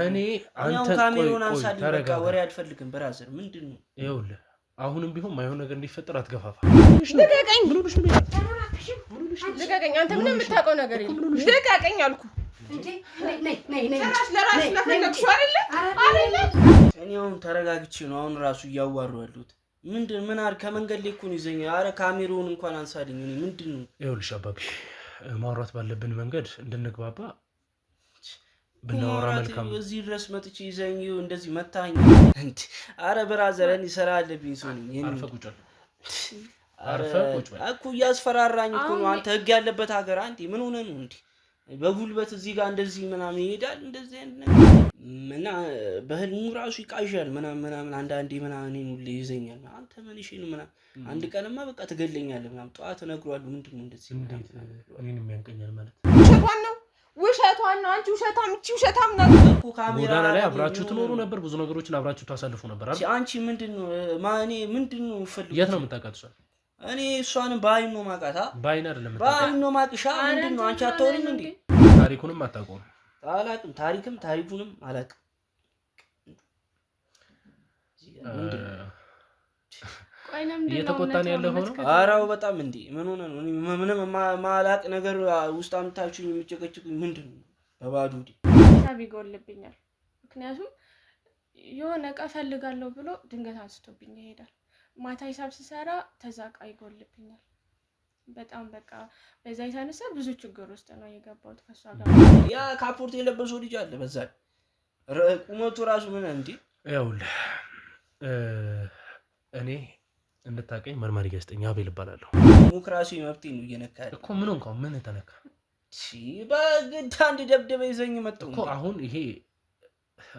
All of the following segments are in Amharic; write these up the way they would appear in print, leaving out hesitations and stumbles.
እኔ አንተ ካሜራውን አንሳልኝ በቃ ወሬ አልፈልግም ብራዘር ምንድነው ይኸውልህ አሁንም ቢሆን ማይሆን ነገር እንዲፈጠር አትገፋፋ ልቀቀኝ ልቀቀኝ አንተ ምንም የምታውቀው ነገር የለም ልቀቀኝ አልኩ እንዴ ነይ ለራስ ለፈለግሽ አይደለ እኔ አሁን ተረጋግቼ ነው አሁን ራሱ እያዋሩ ያሉት ምንድን ምን አር ከመንገድ ላይ እኮ ነው ይዘኛ አረ ካሜራውን እንኳን አንሳልኝ እኔ ምንድነው ይኸውልሽ አባቢ ማውራት ባለብን መንገድ እንድንግባባ ብናወራ መልካም እዚህ ድረስ መጥቼ ይዘኝ እንደዚህ መታኝ እንዴ አረ ብራዘር እኔ ሰራ አለብኝ ሰው ነኝ አርፈ ቁጭ በል እኮ ያስፈራራኝ እኮ ነው አንተ ህግ ያለበት ሀገር አንተ ምን ሆነ ነው እንዴ በጉልበት እዚህ ጋር እንደዚህ ምናምን ይሄዳል እንደዚህ እና በህልሙ ራሱ ይቃዣል ምናምን አንዳንዴ ምናምን እኔን ሁሌ ይዘኛል አንተ ምን እሺ ነው ምናምን አንድ ቀንማ በቃ ትገለኛለህ ምናምን ጧት እነግረዋለሁ ምንድነው እንደዚህ እኔን የሚያንቀኛል ማለት ሸቷን ነው ውሸቷን ነው አንቺ ውሸታም ነው እኮ ካሜራ ላይ አብራችሁ ትኖሩ ነበር ብዙ ነገሮችን አብራችሁ ታሳልፉ ነበር አይደል አንቺ ምንድነው ማኔ ምንድነው ፈልጉ የት ነው የምታውቃት እኔ እሷን ባይን ነው ማቃታ ባይን አይደለም ባይን ነው ማቅሻ ምንድነው አንቺ አትወሪም እንዴ ታሪኩንም አታውቁም አላቅም ታሪኩንም አላቅም እየተቆጣን ያለው ሆኖ አራው በጣም እንዴ ምን ሆነ ነው ምንም ማላቅ ነገር ውስጥ አምታችሁ የሚጨቀጭቁኝ ምንድነው በባዶ ዲ ሀሳብ ይጎልብኛል ምክንያቱም የሆነ እቃ ፈልጋለሁ ብሎ ድንገት አንስቶብኝ ይሄዳል ማታ ሂሳብ ሲሰራ ተዛቃ ይጎልብኛል በጣም በቃ በዛ የተነሳ ብዙ ችግር ውስጥ ነው የገባሁት ከሷ ጋር ያ ካፖርት የለበሰው ልጅ አለ በዛ ቁመቱ ራሱ ምን እንዴ ያውልህ እኔ እንድታቀኝ መርማሪ ጋዜጠኛ አቤል እባላለሁ ዲሞክራሲ መብቴ ነው እየነካለ እኮ ምን እንኳን ምን ተነካ እሺ በግድ አንድ ደብደበ ይዘኝ መጣው እኮ አሁን ይሄ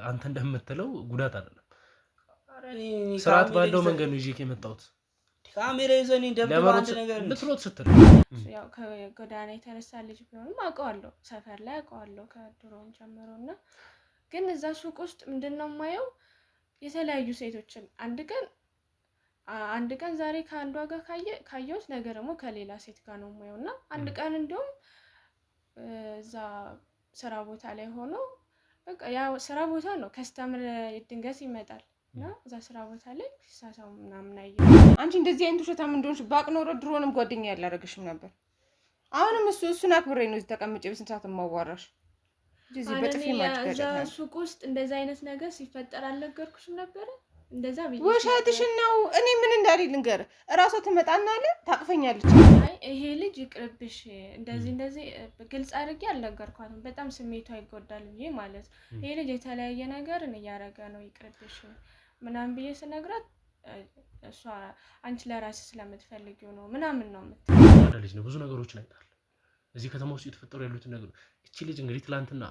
አንተ እንደምትለው ጉዳት አይደለም አረኒ ስርዓት ባለው መንገድ ነው ይዤ የመጣሁት ካሜራ ይዘኝ ደብደበ አንድ ነገር ልትሮጥ ስትል ያው ከጎዳና የተነሳ ልጅ ቢሆንም አውቀዋለሁ ሰፈር ላይ አውቀዋለሁ ከድሮም ጀምሮና ግን እዛ ሱቅ ውስጥ ምንድነው ማየው የተለያዩ ሴቶችን አንድ ቀን ዛሬ ከአንዷ ጋር ካየሁት ነገር ደግሞ ከሌላ ሴት ጋር ነው ማየውና አንድ ቀን እንደውም እዛ ስራ ቦታ ላይ ሆኖ በቃ ያው ስራ ቦታ ነው ከስተመር ድንገት ይመጣል እና እዛ ስራ ቦታ ላይ ሲሳሳው ምናምን አየሁ አንቺ እንደዚህ አይነቱ ሸታም እንደሆንሽ ባቅ ኖሮ ድሮንም ጓደኛ ያላረግሽም ነበር አሁንም እሱን አክብሬ ነው እዚህ ተቀምጬ በስንት ሰዓት ማዋራሽ እዚህ በጥፊ ማድረግ እዛ ሱቅ ውስጥ እንደዛ አይነት ነገር ሲፈጠር አልነገርኩሽም ነበር እንደዛ ቢል ወሻትሽን ነው እኔ ምን እንዳሪ ልንገር እራሷ ትመጣና አለ ታቅፈኛለች አይ ይሄ ልጅ ይቅርብሽ እንደዚህ ግልጽ አድርጌ አልነገርኳትም በጣም ስሜቷ ይጎዳል ብዬ ማለት ይሄ ልጅ የተለያየ ነገር ያረጋ ነው ይቅርብሽ ምናምን ብዬ ስነግራት እሷ አንቺ ለራስሽ ስለምትፈልጊው ነው ምናምን ነው የምትለው ልጅ ነው ብዙ ነገሮችን አይታል እዚህ ከተማ ውስጥ የተፈጠሩ ያሉት ነገር እቺ ልጅ እንግዲህ ትላንትና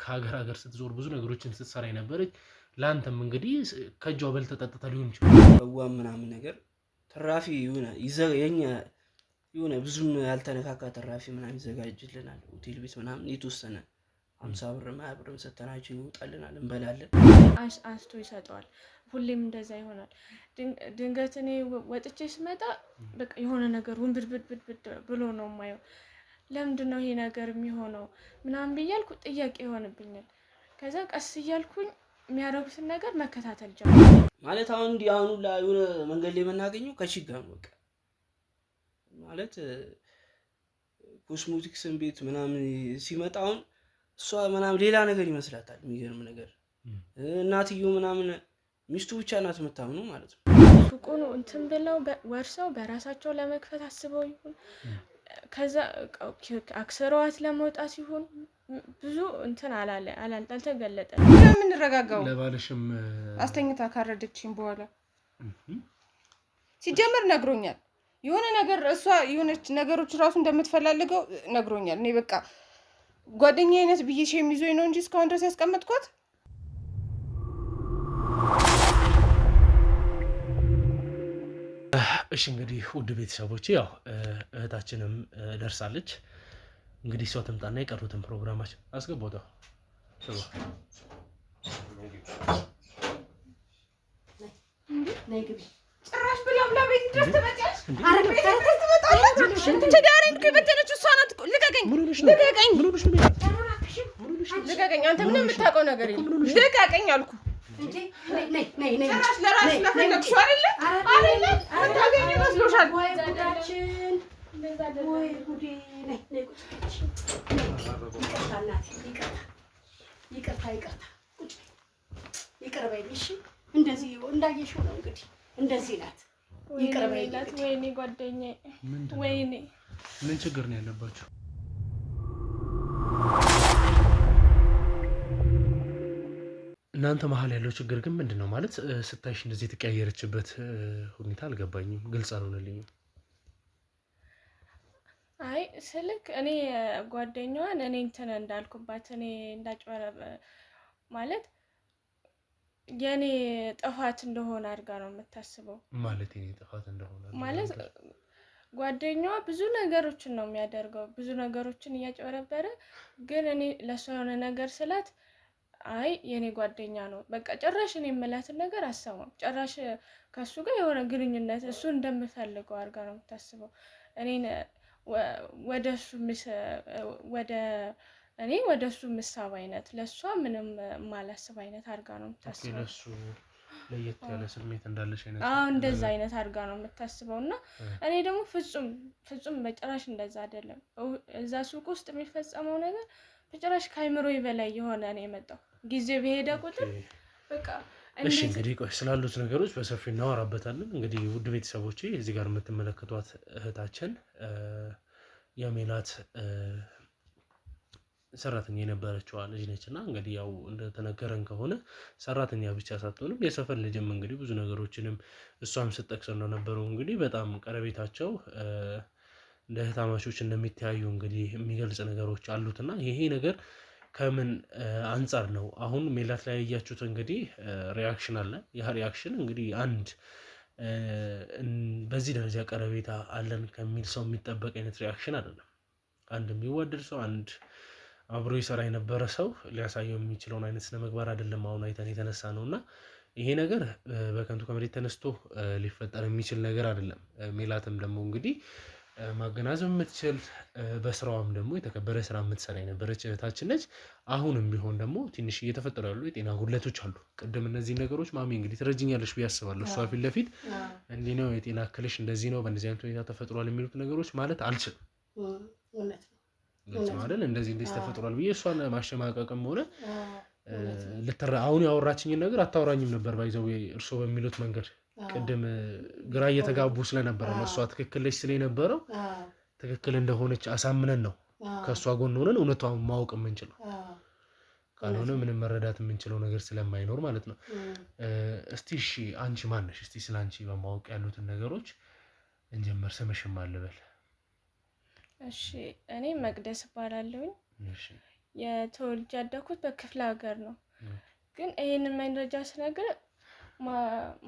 ከሀገር ስትዞር ብዙ ነገሮችን ስትሰራ የነበረች ላንተም እንግዲህ ከጇው በል ተጠጥታ ሊሆን ይችላል በዋም ምናምን ነገር ተራፊ የኛ የሆነ ብዙም ያልተነካካ ተራፊ ምናምን ይዘጋጅልናል ሆቴል ቤት ምናምን የተወሰነ 50 ብር ማብር ሰተናቸው ይወጣልናል እንበላለን አንስቶ ይሰጣል ሁሌም እንደዛ ይሆናል ድንገት እኔ ወጥቼ ስመጣ በቃ የሆነ ነገር ውንብድብድ ብሎ ነው ማየው ለምንድነው ይሄ ነገር የሚሆነው ምናምን በያልኩ ጥያቄ ይሆንብኛል ከዛ ቀስ እያልኩኝ የሚያረጉትን ነገር መከታተል ጀመርኩ ማለት አሁን እንዲያውኑ ላይ የሆነ መንገድ ላይ መናገኘው ከችግር ነው በቃ ማለት ኮስሞቲክስን ቤት ምናምን ሲመጣ አሁን እሷ ምናምን ሌላ ነገር ይመስላታል የሚገርም ነገር እናትየው ምናምን ሚስቱ ብቻ ናት የምታምነው ማለት ነው ሱቁን እንትን ብለው ወርሰው በራሳቸው ለመክፈት አስበው ይሁን ከዛ አክሰሯት ለመውጣት ይሁን ብዙ እንትን አላልተገለጠ ምን ረጋጋው ለባልሽም አስተኝታ ካረደችኝ በኋላ ሲጀመር ነግሮኛል የሆነ ነገር እሷ የሆነች ነገሮች ራሱ እንደምትፈልገው ነግሮኛል እኔ በቃ ጓደኛዬ አይነት ብዬሽ የሚዞኝ ነው እንጂ እስካሁን ድረስ ያስቀመጥኳት እሺ እንግዲህ ውድ ቤተሰቦቼ ያው እህታችንም ደርሳለች። እንግዲህ ሰው ትምጣና የቀሩትን ፕሮግራማችን አስገቦታው ነይ ግቢ። ጭራሽ ብላ ብላ ቤት ድረስ ትመጪያለሽ? ኧረ ቤት ድረስ ትመጣለች። ትዳሬን እኮ የበተነችው እሷ ናት። ልቀቀኝ፣ ልቀቀኝ፣ ልቀቀኝ። አንተ ምንም የምታውቀው ነገር የለም። ልቀቀኝ አልኩ። ጭራሽ ለራስሽ ለፈለግሽው አይደለ? አይደለ? ታገኝ መስሎሻል? ወይ ጉዳችን፣ ወይ ጉዴ። ነይ ነይ፣ ይቅርታ እናቴ፣ ይቅርታ፣ ይቅርታ፣ ይቅር በይኝ እሺ። እንደዚህ እንዳየሽው ነው እንግዲህ እንደዚህ ናት። ይቅር በይኝ። ወይኔ ጓደኛዬ፣ ወይኔ ምን ችግር ነው ያለባችሁ? እናንተ መሀል ያለው ችግር ግን ምንድን ነው? ማለት ስታይሽ እንደዚህ የተቀያየረችበት ሁኔታ አልገባኝም፣ ግልጽ አልሆነልኝም። አይ ስልክ እኔ ጓደኛዋን እኔ እንትን እንዳልኩባት እኔ እንዳጭበረበ ማለት የኔ ጥፋት እንደሆነ አድርጋ ነው የምታስበው። ማለት የኔ ጥፋት እንደሆነ ማለት ጓደኛዋ ብዙ ነገሮችን ነው የሚያደርገው፣ ብዙ ነገሮችን እያጭበረበረ፣ ግን እኔ ለእሷ የሆነ ነገር ስላት አይ የኔ ጓደኛ ነው በቃ ጭራሽ እኔ የምላትን ነገር አሰማም። ጭራሽ ከእሱ ጋር የሆነ ግንኙነት እሱ እንደምፈልገው አድርጋ ነው የምታስበው። እኔን ወደ እሱ ምሳብ አይነት ለእሷ ምንም ማላስብ አይነት አድርጋ ነው የምታስበው። ለእሱ ለየት ያለ ስሜት እንዳለሽ አይነት እንደዛ አይነት አድርጋ ነው የምታስበው። እና እኔ ደግሞ ፍጹም በጭራሽ እንደዛ አይደለም። እዛ ሱቅ ውስጥ የሚፈጸመው ነገር በጭራሽ ከአይምሮዬ በላይ የሆነ ነው የመጣው። ጊዜ በሄደ ቁጥር በቃ እሺ እንግዲህ ቆይ ስላሉት ነገሮች በሰፊው እናወራበታለን። እንግዲህ ውድ ቤተሰቦቼ እዚህ ጋር የምትመለከቷት እህታችን የሜላት ሰራተኛ የነበረችዋ ልጅ ነች እና እንግዲህ ያው እንደተነገረን ከሆነ ሰራተኛ ብቻ ሳትሆንም የሰፈር ልጅም እንግዲህ ብዙ ነገሮችንም እሷም ስትጠቅስ እንደነበረው እንግዲህ በጣም ቀረቤታቸው እንደ እህታማቾች እንደሚተያዩ እንግዲህ የሚገልጽ ነገሮች አሉትና ይሄ ነገር ከምን አንጻር ነው? አሁን ሜላት ላይ ያያችሁት እንግዲህ ሪያክሽን አለ። ያ ሪያክሽን እንግዲህ አንድ በዚህ ደረጃ ቀረቤታ አለን ከሚል ሰው የሚጠበቅ አይነት ሪያክሽን አይደለም። አንድ የሚወደድ ሰው አንድ አብሮ ይሰራ የነበረ ሰው ሊያሳየው የሚችለውን አይነት ስነ ምግባር አይደለም አሁን አይተን የተነሳ ነውና ይሄ ነገር በከንቱ ከመሬት ተነስቶ ሊፈጠር የሚችል ነገር አይደለም። ሜላትም ደግሞ እንግዲህ ማገናዘብ የምትችል በስራዋም ደግሞ የተከበረ ስራ የምትሰራ የነበረች እህታችን ነች። አሁንም ቢሆን ደግሞ ትንሽ እየተፈጠሩ ያሉ የጤና ጉድለቶች አሉ። ቅድም እነዚህ ነገሮች ማሚ እንግዲህ ትረጅኛለሽ ብዬ አስባለሁ። እሷ ፊት ለፊት እንዲህ ነው የጤና እክልሽ እንደዚህ ነው በእንደዚህ አይነት ሁኔታ ተፈጥሯል የሚሉት ነገሮች ማለት አልችልም። ግልጽ ማለት እንደዚህ ተፈጥሯል ብዬ እሷን ማሸማቀቅም ሆነ አሁን ያወራችኝን ነገር አታወራኝም ነበር ባይዘው እርሶ በሚሉት መንገድ ቅድም ግራ እየተጋቡ ስለነበረ ነው። እሷ ትክክል ነች ስለነበረው ትክክል እንደሆነች አሳምነን ነው ከእሷ ጎን ሆነን እውነቷን ማወቅ የምንችለው። ካልሆነ ምንም መረዳት የምንችለው ነገር ስለማይኖር ማለት ነው። እስቲ እሺ አንቺ ማነሽ? እስቲ ስለ አንቺ በማወቅ ያሉትን ነገሮች እንጀምር። ስምሽም አልበል። እሺ እኔ መቅደስ እባላለሁኝ። የተወልጄ ያደኩት በክፍለ ሀገር ነው። ግን ይሄንን መረጃ ስነግር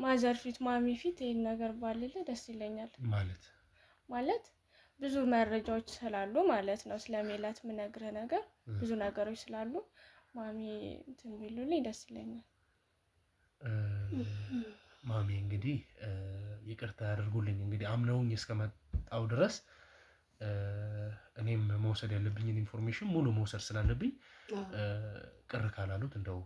ማዘር ፊት ማሚ ፊት ይሄን ነገር ባልል ደስ ይለኛል። ማለት ብዙ መረጃዎች ስላሉ ማለት ነው። ስለሜላት ምነግርህ ነገር ብዙ ነገሮች ስላሉ ማሚ እንትን ቢሉልኝ ደስ ይለኛል። ማሚ እንግዲህ ይቅርታ ያደርጉልኝ እንግዲህ አምነውኝ እስከመጣው ድረስ እኔም መውሰድ ያለብኝን ኢንፎርሜሽን ሙሉ መውሰድ ስላለብኝ ቅር ካላሉት እንደው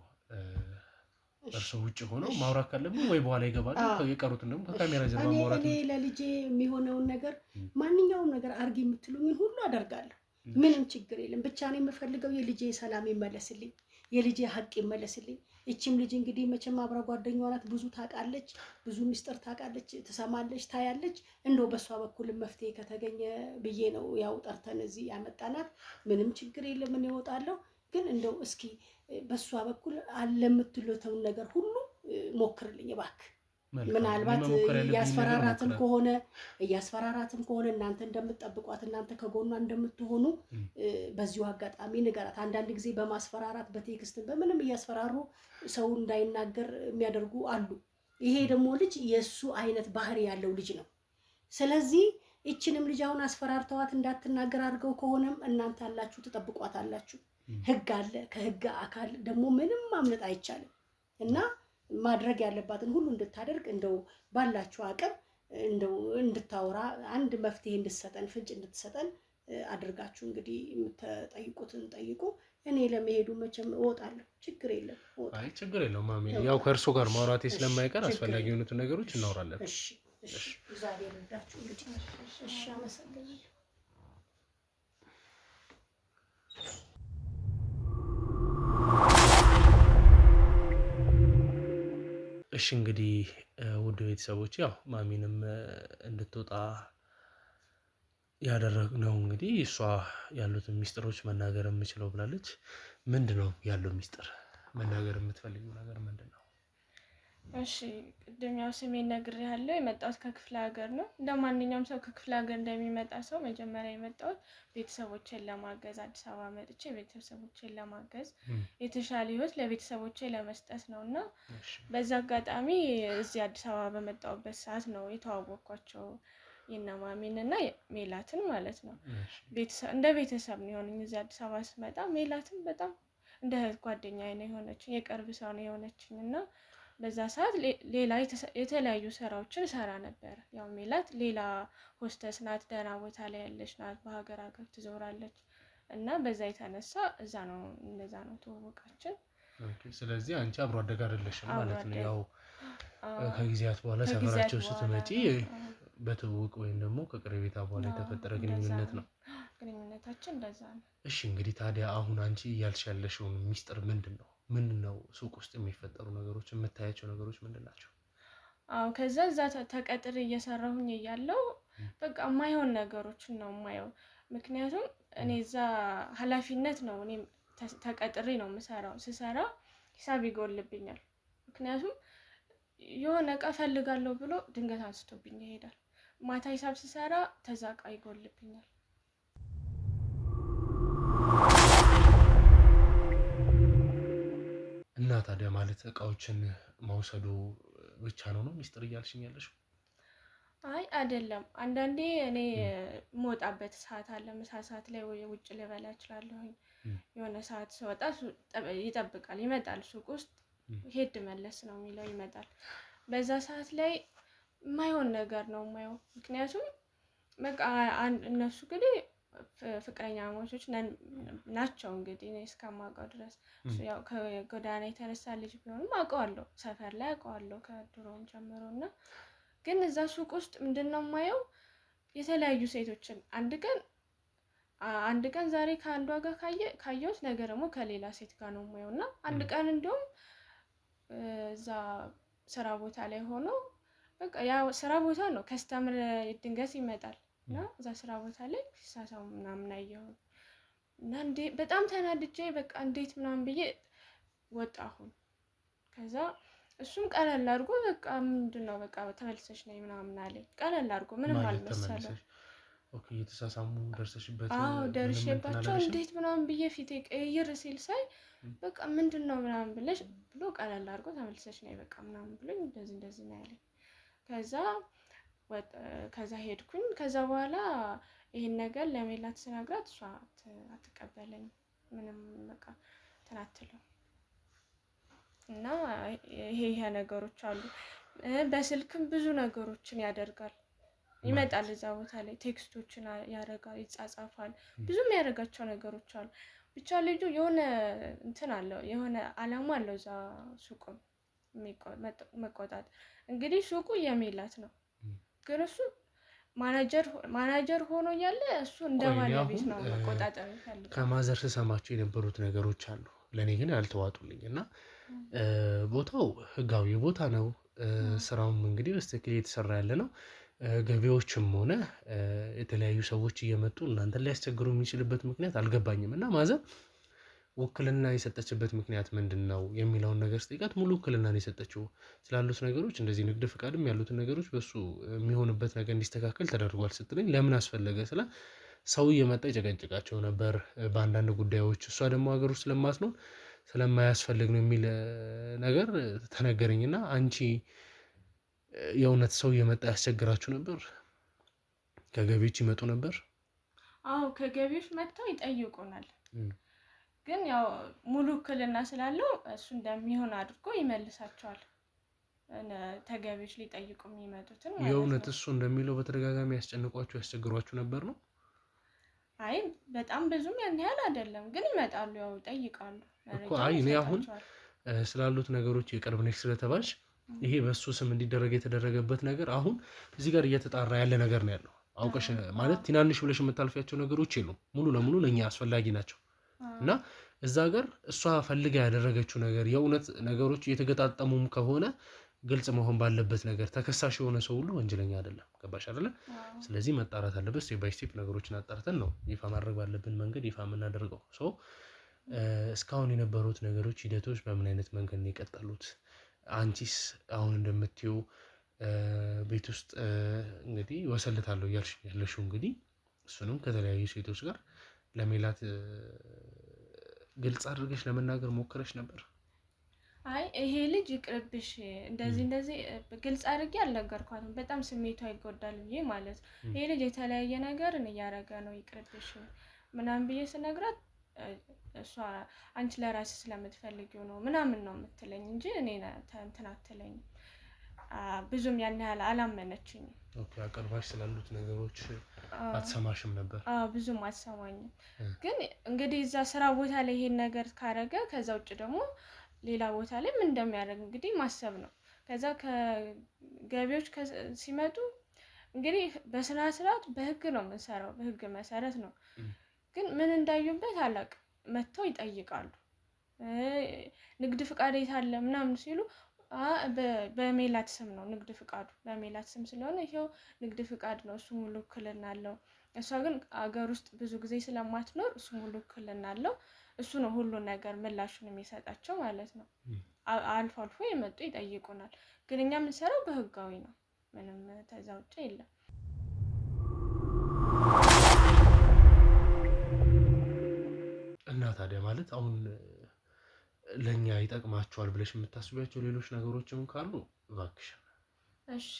እርሶ ውጭ ሆነው ማውራት ካለብን ወይ በኋላ ይገባሉ። የቀሩትን ደግሞ ከካሜራ ጀርባ ማውራት። እኔ ለልጄ የሚሆነውን ነገር ማንኛውም ነገር አርጊ የምትሉኝን ሁሉ አደርጋለሁ። ምንም ችግር የለም። ብቻ ነው የምፈልገው የልጄ ሰላም ይመለስልኝ፣ የልጄ ሀቅ ይመለስልኝ። እቺም ልጅ እንግዲህ መቼም አብራ ጓደኛዋ ናት። ብዙ ታውቃለች፣ ብዙ ሚስጥር ታውቃለች፣ ትሰማለች፣ ታያለች። እንደው በሷ በኩል መፍትሄ ከተገኘ ብዬ ነው ያው ጠርተን እዚህ ያመጣናት። ምንም ችግር የለም። ምን ይወጣለው። ግን እንደው እስኪ በሷ በኩል አለ የምትሉትን ነገር ሁሉ ሞክርልኝ እባክህ። ምናልባት እያስፈራራትም ከሆነ እናንተ እንደምትጠብቋት እናንተ ከጎኗ እንደምትሆኑ በዚሁ አጋጣሚ ንገራት። አንዳንድ ጊዜ በማስፈራራት በቴክስት በምንም እያስፈራሩ ሰው እንዳይናገር የሚያደርጉ አሉ። ይሄ ደግሞ ልጅ የሱ አይነት ባህሪ ያለው ልጅ ነው። ስለዚህ ይችንም ልጅ አሁን አስፈራርተዋት እንዳትናገር አድርገው ከሆነም እናንተ አላችሁ ትጠብቋታላችሁ። ህግ አለ። ከህግ አካል ደግሞ ምንም ማምለጥ አይቻልም እና ማድረግ ያለባትን ሁሉ እንድታደርግ እንደው ባላችሁ አቅም እንደው እንድታወራ አንድ መፍትሄ እንድትሰጠን ፍንጭ እንድትሰጠን አድርጋችሁ እንግዲህ የምትጠይቁትን ጠይቁ። እኔ ለመሄዱ መቼም እወጣለሁ፣ ችግር የለም። አይ ችግር የለውም ማሚ፣ ያው ከእርሶ ጋር ማውራቴ ስለማይቀር አስፈላጊ የሆኑትን ነገሮች እናወራለን። እሺ እሺ፣ እግዚአብሔር ይርዳችሁ እንግዲህ። እሺ፣ አመሰግናለሁ። እሺ እንግዲህ ውድ ቤተሰቦች ያው ማሚንም እንድትወጣ ያደረግነው እንግዲህ እሷ ያሉትን ሚስጥሮች መናገር የምችለው ብላለች። ምንድነው ያለው ሚስጥር? መናገር የምትፈልጊው ነገር ምንድነው? እሺ ቅድም ያው ስሜን ነግሬሃለሁ። የመጣሁት ከክፍለ ሀገር ነው። እንደ ማንኛውም ሰው ከክፍለ ሀገር እንደሚመጣ ሰው መጀመሪያ የመጣሁት ቤተሰቦቼን ለማገዝ አዲስ አበባ መጥቼ ቤተሰቦቼን ለማገዝ የተሻለ ህይወት ለቤተሰቦቼ ለመስጠት ነው እና በዛ አጋጣሚ እዚህ አዲስ አበባ በመጣሁበት ሰዓት ነው የተዋወቅኳቸው የነማሚን እና ሜላትን ማለት ነው። እንደ ቤተሰብ ነው የሆነኝ። እዚህ አዲስ አበባ ስመጣ ሜላትን በጣም እንደ እህት ጓደኛዬ ነው የሆነችኝ፣ የቅርብ ሰው ነው የሆነችኝ እና በዛ ሰዓት ሌላ የተለያዩ ስራዎችን ሰራ ነበር። ያው ሜላት ሌላ ሆስተስ ናት፣ ደህና ቦታ ላይ ያለች ናት፣ በሀገር ሀገር ትዞራለች እና በዛ የተነሳ እንደዛ ነው ተዋወቃችን። ስለዚህ አንቺ አብሮ አደግ አይደለሽም ማለት ነው። ያው ከጊዜያት በኋላ ሰፈራቸው ስትመጪ በትውውቅ ወይም ደግሞ ከቅርቤታ በኋላ የተፈጠረ ግንኙነት ነው። ግንኙነታችን እንደዛ ነው። እሺ እንግዲህ ታዲያ አሁን አንቺ እያልሽ ያለሽውን ሚስጥር ምንድነው? ምንድነው ሱቅ ውስጥ የሚፈጠሩ ነገሮች፣ የምታያቸው ነገሮች ምንድናቸው? አዎ ከዛ ተቀጥሬ እየሰራሁኝ እያለው በቃ የማይሆን ነገሮችን ነው የማየው። ምክንያቱም እኔ እዛ ኃላፊነት ነው እኔ ተቀጥሬ ነው የምሰራው። ስሰራ ሂሳብ ይጎልብኛል። ምክንያቱም የሆነ እቃ ፈልጋለሁ ብሎ ድንገት አንስቶብኝ ይሄዳል። ማታ ሂሳብ ስሰራ ተዛቃ ይጎልብኛል። እና ታዲያ ማለት እቃዎችን መውሰዱ ብቻ ነው ሚስጥር እያልሽኝ ያለሽው? አይ አይደለም። አንዳንዴ እኔ የምወጣበት ሰዓት አለ። ምሳ ሰዓት ላይ ወይ ውጭ ልበላ እችላለሁኝ። የሆነ ሰዓት ስወጣ ይጠብቃል፣ ይመጣል። ሱቅ ውስጥ ሄድ መለስ ነው የሚለው፣ ይመጣል። በዛ ሰዓት ላይ የማይሆን ነገር ነው የማየው። ምክንያቱም በቃ እነሱ እንግዲህ ፍቅረኛሞች ናቸው እንግዲህ እኔ እስከማውቀው ድረስ። ያው ከጎዳና የተነሳ ልጅ ቢሆንም አውቀዋለሁ፣ ሰፈር ላይ አውቀዋለሁ ከድሮም ጀምሮ እና ግን እዛ ሱቅ ውስጥ ምንድነው የማየው የተለያዩ ሴቶችን አንድ ቀን ዛሬ ከአንዷ ጋር ካየሁት ነገ ደግሞ ከሌላ ሴት ጋር ነው የማየው እና አንድ ቀን እንደውም እዛ ስራ ቦታ ላይ ሆኖ በቃ ያው ስራ ቦታ ነው፣ ከስተምር ድንገት ይመጣል እና እዛ ስራ ቦታ ላይ ሲሳሳው ምናምን አየሁ እና በጣም ተናድጄ በቃ እንዴት ምናምን ብዬ ወጣሁ። ከዛ እሱም ቀለል አድርጎ በቃ ምንድነው በቃ ተመልሰሽ ነይ ምናምን አለኝ። ቀለል አድርጎ ምንም አልመሰለም። ኦኬ የተሳሳሙ ደርሰሽበት? አዎ ደርሼባቸው እንዴት ምናምን ብዬ ፊቴ ቀይር ሲል ሳይ በቃ ምንድነው ምናምን ብሎ ቀለል አድርጎ ተመልሰሽ ነይ በቃ ምናምን ብሎኝ እንደዚህ ነው ያለኝ። ከዛ ሄድኩኝ። ከዛ በኋላ ይሄን ነገር ለሜላት ስነግራት እሷ አትቀበለኝ ምንም በቃ ተናትለው እና ይሄ ነገሮች አሉ። በስልክም ብዙ ነገሮችን ያደርጋል። ይመጣል እዛ ቦታ ላይ ቴክስቶችን ያደርጋል፣ ይጻጻፋል፣ ብዙም ያደርጋቸው ነገሮች አሉ። ብቻ ልጁ የሆነ እንትን አለው፣ የሆነ አላማ አለው እዛ ሱቁን መቆጣጠር። እንግዲህ ሱቁ የሜላት ነው፣ ግን እሱ ማናጀር ሆኖ ያለ እሱ እንደ ባለቤት ነው መቆጣጠር ይፈልጋል። ከማዘር ስሰማቸው የነበሩት ነገሮች አሉ ለኔ ግን ያልተዋጡልኝ እና ቦታው ህጋዊ ቦታ ነው። ስራውም እንግዲህ በስትክክል እየተሰራ ያለ ነው። ገቢዎችም ሆነ የተለያዩ ሰዎች እየመጡ እናንተን ሊያስቸግሩ የሚችልበት ምክንያት አልገባኝም እና ማዘር ውክልና የሰጠችበት ምክንያት ምንድነው የሚለውን ነገር ስጠይቃት ሙሉ ውክልና ነው የሰጠችው ስላሉት ነገሮች፣ እንደዚህ ንግድ ፍቃድም ያሉትን ነገሮች በሱ የሚሆንበት ነገር እንዲስተካከል ተደርጓል ስትለኝ ለምን አስፈለገ ስለ ሰው እየመጣ ይጨቀጭቃቸው ነበር በአንዳንድ ጉዳዮች፣ እሷ ደግሞ ሀገር ውስጥ ስለማትኖር ስለማያስፈልግ ነው የሚል ነገር ተነገረኝና አንቺ የእውነት ሰው እየመጣ ያስቸግራችሁ ነበር? ከገቢዎች ይመጡ ነበር? አዎ ከገቢዎች መጥተው ይጠይቁናል። ግን ያው ሙሉ ውክልና ስላለው እሱ እንደሚሆን አድርጎ ይመልሳቸዋል። ተገቢዎች ሊጠይቁ የሚመጡትን ማለት ነው። የእውነት እሱ እንደሚለው በተደጋጋሚ ያስቸግሯችሁ ነበር ነው? አይ በጣም ብዙም ያን ያህል አይደለም፣ ግን ይመጣሉ፣ ያው ይጠይቃሉ እኮ። አይ እኔ አሁን ስላሉት ነገሮች የቅርብ ነሽ ስለተባልሽ ይሄ በሱ ስም እንዲደረግ የተደረገበት ነገር አሁን እዚህ ጋር እየተጣራ ያለ ነገር ነው ያለው። አውቀሽ ማለት ትናንሽ ብለሽ የምታልፊያቸው ነገሮች የሉም፣ ሙሉ ለሙሉ ለኛ አስፈላጊ ናቸው። እና እዛ ጋር እሷ ፈልጋ ያደረገችው ነገር የእውነት ነገሮች እየተገጣጠሙም ከሆነ ግልጽ መሆን ባለበት ነገር ተከሳሽ የሆነ ሰው ሁሉ ወንጀለኛ አይደለም። ገባሽ አይደለ? ስለዚህ መጣራት አለበት። ስቴፕ ባይ ስቴፕ ነገሮችን አጣርተን ነው ይፋ ማድረግ ባለብን መንገድ ይፋ የምናደርገው። እስካሁን የነበሩት ነገሮች ሂደቶች በምን አይነት መንገድ ነው የቀጠሉት? አንቺስ አሁን እንደምትይው ቤት ውስጥ እንግዲህ ወሰልታለሁ እያልሽ ያለሽው እንግዲህ እሱንም ከተለያዩ ሴቶች ጋር ለሜላት ግልጽ አድርገሽ ለመናገር ሞክረሽ ነበር? አይ ይሄ ልጅ ይቅርብሽ፣ እንደዚህ ግልጽ አድርጌ አልነገርኳትም። በጣም ስሜቷ ይጎዳል ብዬ ማለት ነው። ይሄ ልጅ የተለያየ ነገርን እያደረገ ነው፣ ይቅርብሽ ምናምን ብዬ ስነግራት እሷ አንቺ ለራስሽ ስለምትፈልጊው ነው ምናምን ነው የምትለኝ እንጂ እኔ እንትን አትለኝም። ብዙም ያን ያህል አላመነችኝም። ኦኬ አቀርባሽ ስላሉት ነገሮች አትሰማሽም ነበር? ብዙም አትሰማኝም። ግን እንግዲህ እዛ ስራ ቦታ ላይ ይሄን ነገር ካረገ ከዛ ውጭ ደግሞ ሌላ ቦታ ላይ ምን እንደሚያደርግ እንግዲህ ማሰብ ነው። ከዛ ከገቢዎች ሲመጡ እንግዲህ በስነ ስርዓት በህግ ነው የምንሰራው፣ በህግ መሰረት ነው። ግን ምን እንዳዩበት አላውቅም። መጥተው ይጠይቃሉ። ንግድ ፍቃድ የት አለ ምናምን ሲሉ በሜላት ስም ነው ንግድ ፍቃዱ፣ በሜላት ስም ስለሆነ ይሄው ንግድ ፍቃድ ነው፣ እሱ ሙሉ ውክልና አለው። እሷ ግን አገር ውስጥ ብዙ ጊዜ ስለማትኖር እሱ ሙሉ ውክልና አለው። እሱ ነው ሁሉ ነገር ምላሹን የሚሰጣቸው ማለት ነው። አልፎ አልፎ የመጡ ይጠይቁናል። ግን እኛ የምንሰራው በህጋዊ ነው፣ ምንም ተዛ ውጭ የለም። እና ታዲያ ማለት አሁን ለኛ ይጠቅማቸዋል ብለሽ የምታስቢያቸው ሌሎች ነገሮችም ካሉ እባክሽ። እሺ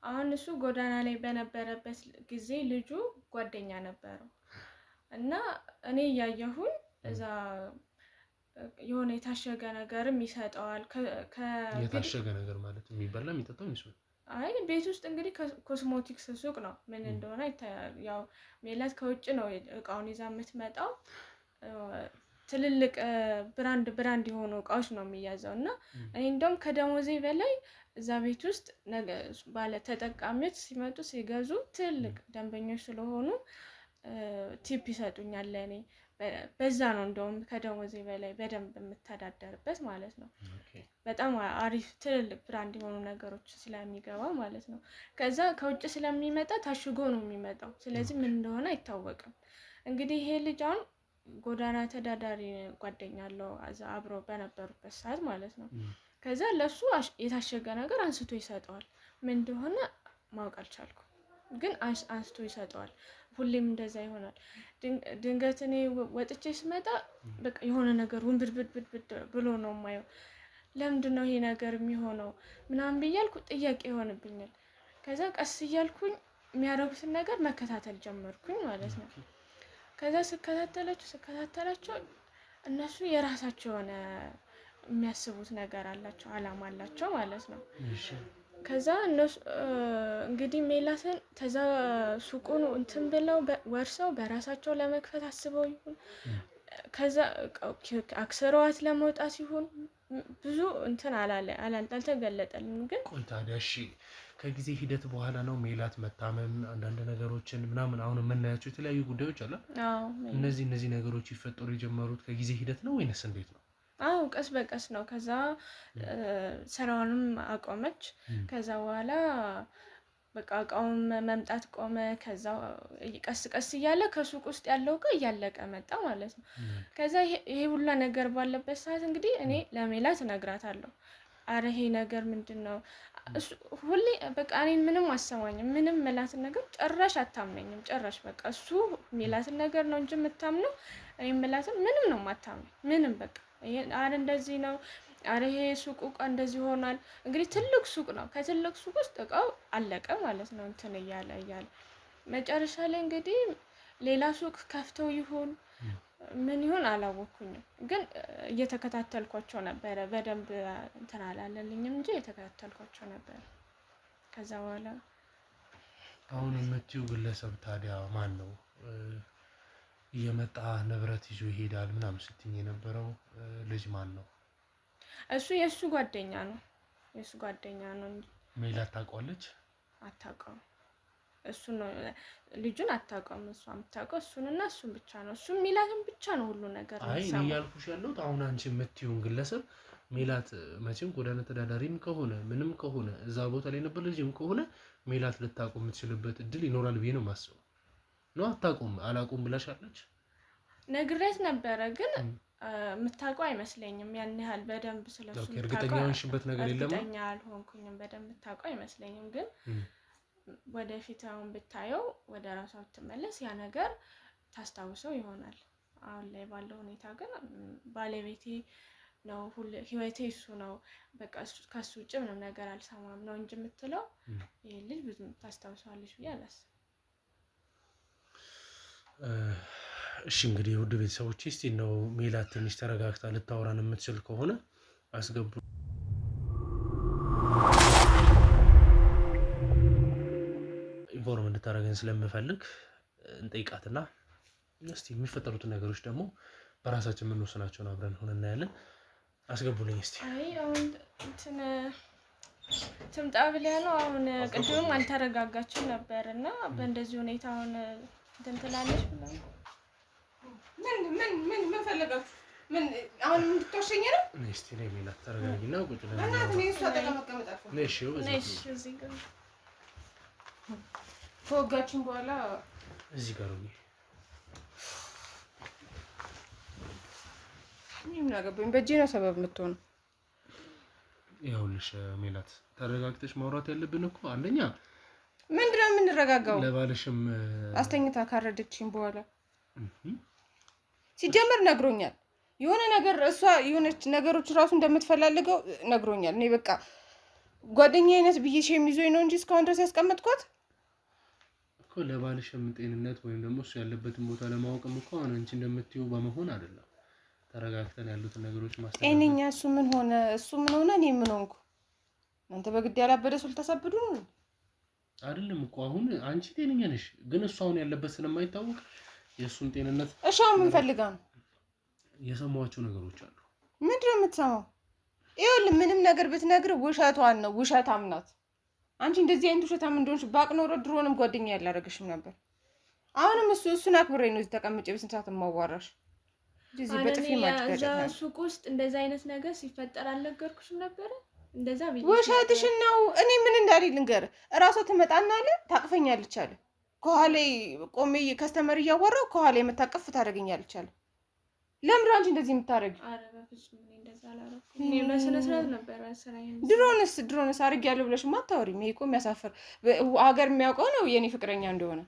አሁን እሱ ጎዳና ላይ በነበረበት ጊዜ ልጁ ጓደኛ ነበረው እና እኔ እያየሁኝ እዛ የሆነ የታሸገ ነገርም ይሰጠዋል። የታሸገ ነገር ማለት የሚበላ የሚጠጣው ይመስላል። አይ ቤት ውስጥ እንግዲህ ኮስሞቲክስ ሱቅ ነው፣ ምን እንደሆነ ያው ሜላት ከውጭ ነው እቃውን ይዛ የምትመጣው። ትልልቅ ብራንድ የሆኑ እቃዎች ነው የሚያዘው እና እኔ እንደውም ከደሞዜ በላይ እዛ ቤት ውስጥ ባለ ተጠቃሚዎች ሲመጡ ሲገዙ ትልቅ ደንበኞች ስለሆኑ ቲፕ ይሰጡኛል ለእኔ። በዛ ነው እንደውም ከደሞዜ በላይ በደንብ የምተዳደርበት ማለት ነው። በጣም አሪፍ ትልልቅ ብራንድ የሆኑ ነገሮች ስለሚገባ ማለት ነው። ከዛ ከውጭ ስለሚመጣ ታሽጎ ነው የሚመጣው። ስለዚህ ምን እንደሆነ አይታወቅም። እንግዲህ ይሄ ልጅ አሁን ጎዳና ተዳዳሪ ጓደኛ አለው አብሮ በነበሩበት ሰዓት ማለት ነው። ከዛ ለሱ የታሸገ ነገር አንስቶ ይሰጠዋል። ምን እንደሆነ ማወቅ አልቻልኩም፣ ግን አንስቶ ይሰጠዋል። ሁሌም እንደዛ ይሆናል። ድንገት እኔ ወጥቼ ስመጣ በቃ የሆነ ነገር ውንብድብድ ብሎ ነው የማየው። ለምንድን ነው ይሄ ነገር የሚሆነው ምናምን ብያልኩ ጥያቄ ይሆንብኛል። ከዛ ቀስ እያልኩኝ የሚያደርጉትን ነገር መከታተል ጀመርኩኝ ማለት ነው። ከዛ ስከታተላቸው እነሱ የራሳቸው የሆነ የሚያስቡት ነገር አላቸው፣ አላማ አላቸው ማለት ነው። ከዛ እነሱ እንግዲህ ሜላትን ተዛ ሱቁን እንትን ብለው ወርሰው በራሳቸው ለመክፈት አስበው ይሁን ከዛ አክስረዋት ለመውጣት ይሁን ብዙ እንትን አልተገለጠልንም። ግን ቆይ ታዲያ እሺ ከጊዜ ሂደት በኋላ ነው ሜላት መታመም አንዳንድ ነገሮችን ምናምን አሁን የምናያቸው የተለያዩ ጉዳዮች አለ። እነዚህ ነገሮች ይፈጠሩ የጀመሩት ከጊዜ ሂደት ነው ወይንስ እንዴት ነው? አዎ ቀስ በቀስ ነው። ከዛ ስራውንም አቆመች። ከዛ በኋላ በቃ እቃውም መምጣት ቆመ። ከዛ ቀስ እያለ ከሱቅ ውስጥ ያለው እቃ እያለቀ መጣ ማለት ነው። ከዛ ይሄ ሁላ ነገር ባለበት ሰዓት እንግዲህ እኔ ለሜላት እነግራታለሁ። አረ ይሄ ነገር ምንድነው? ሁሌ በቃ እኔን ምንም አሰማኝም። ምንም ሜላትን ነገር ጭራሽ አታምነኝም። ጭራሽ በቃ እሱ ሜላትን ነገር ነው እንጂ የምታምነው እኔ ሜላትን ምንም ነው የማታምነኝ። ምንም በቃ አረ እንደዚህ ነው፣ አረ ይሄ ሱቁ እቃ እንደዚህ ሆኗል። እንግዲህ ትልቅ ሱቅ ነው። ከትልቅ ሱቅ ውስጥ እቃው አለቀ ማለት ነው። እንትን እያለ መጨረሻ ላይ እንግዲህ ሌላ ሱቅ ከፍተው ይሁን ምን ይሁን አላወኩኝም፣ ግን እየተከታተልኳቸው ነበረ። በደንብ እንትን አላለልኝም እንጂ እየተከታተልኳቸው ነበረ። ከዛ በኋላ አሁን የምትይው ግለሰብ ታዲያ ማን ነው? እየመጣ ንብረት ይዞ ይሄዳል ምናምን ስትኝ የነበረው ልጅ ማን ነው? እሱ የእሱ ጓደኛ ነው። የእሱ ጓደኛ ነው እንጂ ሜላት ታውቀዋለች? አታውቀውም። እሱ ነው ልጁን አታውቀውም። እሷ የምታውቀው እሱንና እሱን ብቻ ነው። እሱ ሜላትን ብቻ ነው ሁሉ ነገር። አይ እኔ ያልኩሽ ያለሁት አሁን አንቺ የምትይውን ግለሰብ ሜላት መቼም ጎዳና ተዳዳሪም ከሆነ ምንም ከሆነ እዛ ቦታ ላይ ነበር ልጅም ከሆነ ሜላት ልታውቀው የምትችልበት እድል ይኖራል ብዬ ነው የማስበው። ነው አታውቁም? አላውቁም ብላሻለች? ነግሬት ነበረ ግን የምታውቀው አይመስለኝም። ያን ያህል በደንብ ስለሱ እርግጠኛ ሆንሽበት ነገር የለም? እርግጠኛ አልሆንኩኝም። በደንብ የምታውቀው አይመስለኝም። ግን ወደፊት አሁን ብታየው ወደ ራሷ ብትመለስ ያ ነገር ታስታውሰው ይሆናል። አሁን ላይ ባለው ሁኔታ ግን ባለቤቴ ነው፣ ሁሉ ህይወቴ እሱ ነው፣ በቃ ከሱ ውጭ ምንም ነገር አልሰማም ነው እንጂ የምትለው ይሄ ልጅ ብዙ ታስታውሰዋለች ብዬ አላስብም። እሺ እንግዲህ ውድ ቤተሰቦች እስቲ ነው ሜላት ትንሽ ተረጋግታ ልታወራን የምትችል ከሆነ አስገቡ። ኢንፎርም እንድታደርገን ስለምፈልግ እንጠይቃትና እስቲ የሚፈጠሩትን ነገሮች ደግሞ በራሳችን የምንወስናቸውን አብረን ሆነ እናያለን። አስገቡልኝ እስቲ። አይ አሁን ትምጣ ብለህ ነው? አሁን ቅድምም አልተረጋጋችም ነበርና በእንደዚህ ሁኔታ አሁን እንትን ትላለች ብለህ ምን ፈለጋችሁ? ምን አሁን እንድትወሸኝ ነው? እስቲ ነይ ሜላት ተረጋጊና ቁጭ ብለን እና እኔ እሷ ተቀመቀመጥ አልፈ ነሽ እዚህ ጋር ከወጋችን በኋላ እዚህ ጋር ነው። ምን አገባኝ? በእጄ ነው ሰበብ የምትሆነው። ይኸውልሽ ሜላት ተረጋግተሽ ማውራት ያለብን እኮ አንደኛ ምንድን ነው የምንረጋጋው? ለባልሽም አስተኝታ ካረደችኝ በኋላ ሲጀመር ነግሮኛል። የሆነ ነገር እሷ የሆነች ነገሮች ራሱ እንደምትፈላልገው ነግሮኛል። እኔ በቃ ጓደኛዬ አይነት ብዬሽ የሚዞኝ ነው እንጂ እስካሁን ድረስ ያስቀመጥኳት እኮ ለባልሽም ጤንነት ወይም ደግሞ እሱ ያለበትን ቦታ ለማወቅም እኮ አሁን አንቺ እንደምትይው በመሆን አይደለም። ተረጋግተን ያሉትን ነገሮች ማስተካከል ጤነኛ እሱ ምን ሆነ እኔ ምን ሆንኩ? አንተ በግድ ያላበደ ሰው ልታሳብዱ ነው አይደለም እኮ አሁን አንቺ ጤነኛ ነሽ፣ ግን እሱ አሁን ያለበት ስለማይታወቅ የእሱን ጤንነት እሺ አሁን ምን ፈልጋ ነው? የሰማኋቸው ነገሮች አሉ። ምንድን ነው የምትሰማው? ይኸውልህ ምንም ነገር ብትነግር ውሸቷን ነው፣ ውሸታም ናት። አንቺ እንደዚህ አይነት ውሸታም እንደሆንሽ ባቅ ኖሮ ድሮንም ጓደኛ ያላረገሽም ነበር። አሁንም እሱን አክብሬ ነው እዚህ ተቀምጬ በስንት ሰዓት የማዋራሽ። እዚህ በጥፊ ማድረግ ነው። ሱቅ ውስጥ እንደዛ አይነት ነገር ሲፈጠር አልነገርኩሽም ነበር? እንደዛ ቢል ውሸትሽን ነው። እኔ ምን እንዳለኝ ልንገርህ። እራሷ ትመጣና አለ ታቅፈኛለች አለ። ከኋላ ቆሜ ከስተመር እያወራሁ ከኋላ የምታቀፍ ታደርገኛለች አለ። ለምን አንቺ እንደዚህ የምታደርጊው? ኧረ በፍጹም እኔ እንደዛ አላደረኩም። እኔ በስነ ስርዓት ነበር ስራዬን። ድሮንስ አድርጊያለሁ ብለሽማ አታወሪም። ይሄ እኮ የሚያሳፍር ሀገር የሚያውቀው ነው የኔ ፍቅረኛ እንደሆነ።